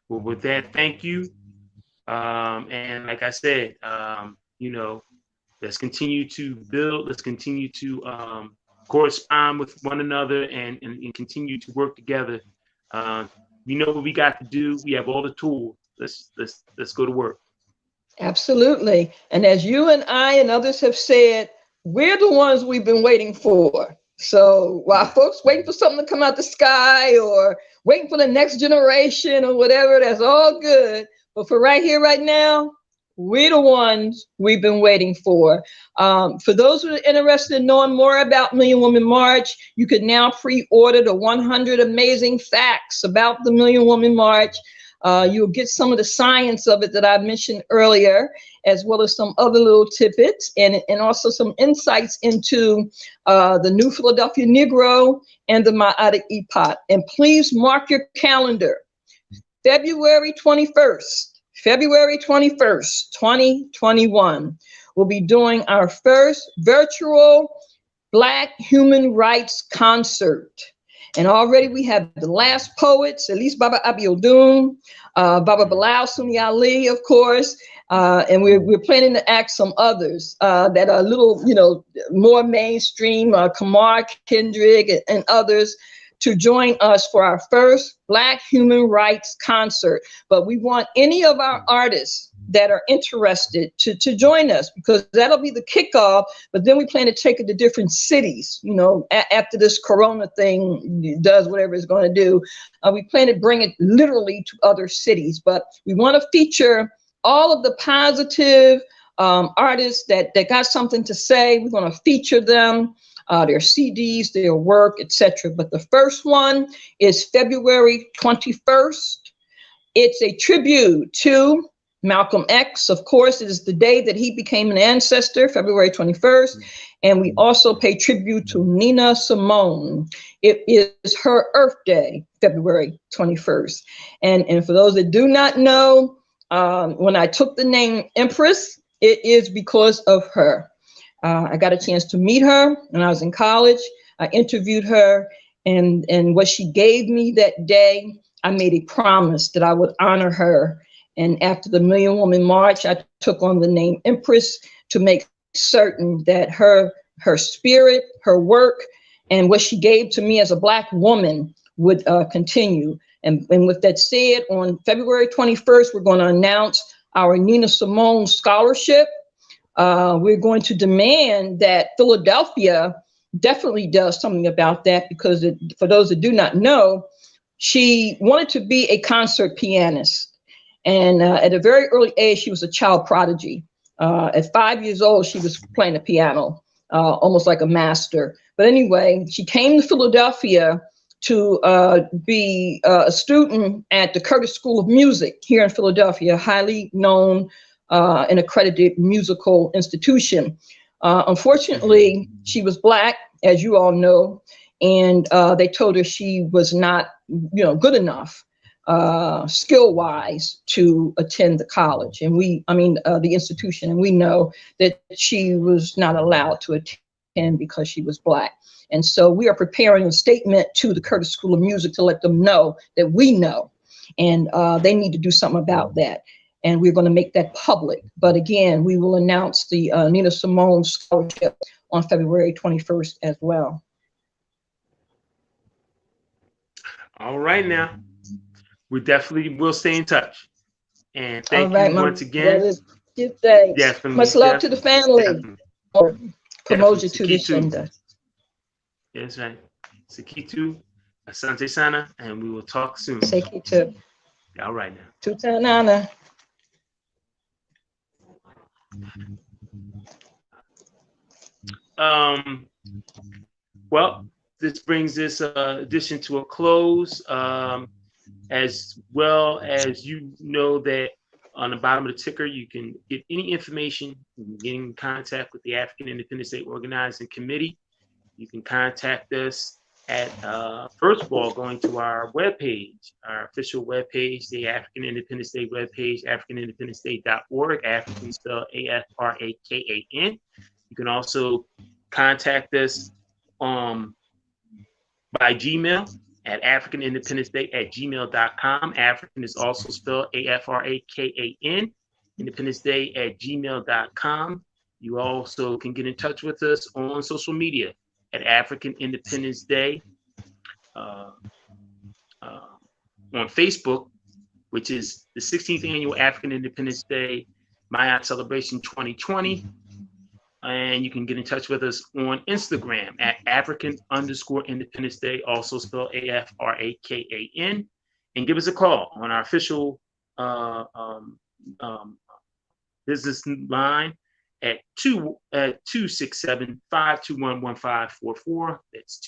Well, with that, thank you. And like I said, you know, let's continue to build, let's continue to correspond with one another and continue to work together. We know what we got to do. We have all the tools. Let's go to work. Absolutely. And as you and I and others have said, we're the ones we've been waiting for. So while folks waiting for something to come out the sky or waiting for the next generation or whatever, that's all good. But for right here, right now, we're the ones we've been waiting for. For those who are interested in knowing more about Million Woman March, you can now pre-order the 100 amazing facts about the Million Woman March. You'll get some of the science of it that I mentioned earlier, as well as some other little tidbits and also some insights into the New Philadelphia Negro and the Maat Epoch. And please mark your calendar. February 21st, 2021, we'll be doing our first virtual Black human rights concert. And already we have the last poets, at least Baba Abiodun, Baba Bilal Sunni Ali, of course, and we're planning to act some others that are a little, you know, more mainstream, Kamar Kendrick and others, to join us for our first Black human rights concert. But we want any of our artists that are interested to join us, because that'll be the kickoff. But then we plan to take it to different cities, you know, after this Corona thing does whatever it's going to do. We plan to bring it literally to other cities, but we want to feature all of the positive artists that got something to say. We're going to feature them, their CDs, their work, etc. But the first one is February 21st. It's a tribute to Malcolm X. Of course, it is the day that he became an ancestor, February 21st. And we also pay tribute to Nina Simone. It is her Earth Day, February 21st. And for those that do not know, when I took the name Empress, it is because of her. I got a chance to meet her when I was in college. I interviewed her, and what she gave me that day, I made a promise that I would honor her. And after the Million Woman March, I took on the name Empress to make certain that her spirit, her work, and what she gave to me as a Black woman would continue. And with that said, on February 21st, we're going to announce our Nina Simone Scholarship. We're going to demand that Philadelphia definitely does something about that, because for those that do not know, she wanted to be a concert pianist. And at a very early age, she was a child prodigy. At 5 years old, she was playing the piano, almost like a master. But anyway, she came to Philadelphia to be a student at the Curtis School of Music here in Philadelphia, highly known and accredited musical institution. Unfortunately, she was Black, as you all know, and they told her she was not, good enough skill-wise to attend the college. And the institution, and we know that she was not allowed to attend because she was Black. And so we are preparing a statement to the Curtis School of Music to let them know that we know, and they need to do something about that. And we're going to make that public. But again, we will announce the Nina Simone Scholarship on February 21st as well. All right, now. We definitely will stay in touch. And thank you once again. Definitely. Much love to the family. Promotion to the agenda. That's right. Sekitu, Asante Sana, and we will talk soon. Sekitu. All right now. Tutanana. Well, this brings this edition to a close. As well as you know that on the bottom of the ticker, you can get any information. You can get in contact with the African Independence Day Organizing Committee. You can contact us at, first of all, going to our webpage, our official webpage, the African Independence Day webpage, africanindependenceday.org, African spelled AFRAKAN. You can also contact us by Gmail at africanindependenceday@gmail.com. African is also spelled AFRAKAN, independenceday@gmail.com. You also can get in touch with us on social media at African Independence Day on Facebook, which is the 16th Annual African Independence Day Maat Celebration 2020. And you can get in touch with us on Instagram at African_Independence Day, also spelled AFRAKAN, and give us a call on our official business line at 267-521-1544. That's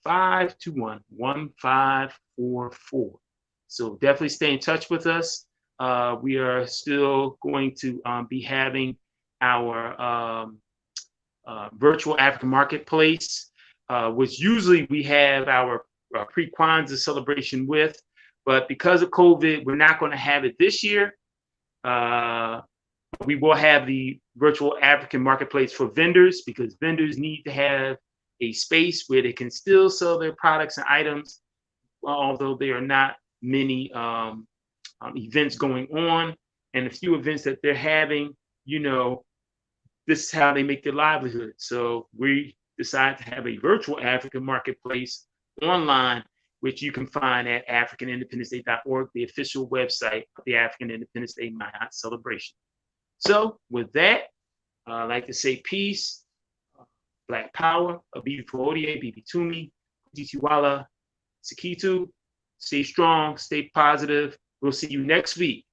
267-521-1544. So definitely stay in touch with us. We are still going to be having our virtual African marketplace, which usually we have our pre-Kwanzaa celebration with, but because of COVID, we're not going to have it this year. We will have the virtual African marketplace for vendors, because vendors need to have a space where they can still sell their products and items, although there are not many events going on. And the few events that they're having, this is how they make their livelihood. So we decided to have a virtual African marketplace online, which you can find at africanindependenceday.org, the official website of the African Independence Day Maat celebration. So with that, I'd like to say peace, Black Power, Abibifahoodie, Abibitumi, Kujitiwala, Sekitu. Stay strong, stay positive. We'll see you next week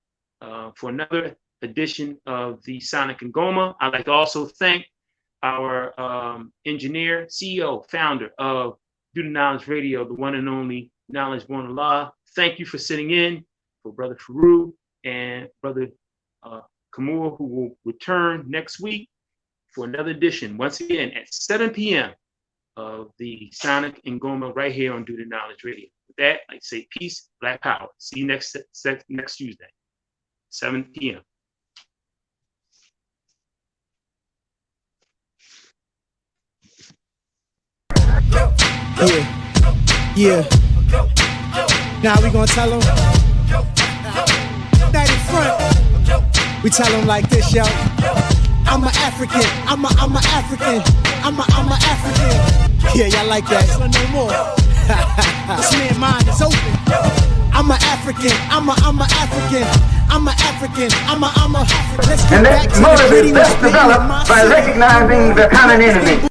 for another edition of the Sonic and Ngoma. I'd like to also thank our engineer, CEO, founder of Do the Knowledge Radio, the one and only Knowledge Born Allah. Thank you for sitting in for Brother Farugh and Brother Khamuo, who will return next week for another edition, once again at 7 p.m. of the Sonic and Ngoma right here on Do the Knowledge Radio. With that, I say peace, Black Power. See you next Tuesday, 7 p.m. Yeah. Now we gonna tell them that in front. We tell them like this, yo. I'm an African. I'm a African. I'm a African. Yeah, y'all like that? No more. This man's mind is open. I'm an African. I'm a African. I'm an African. I'm a. Let's get back to the motive is best developed by recognizing the common enemy.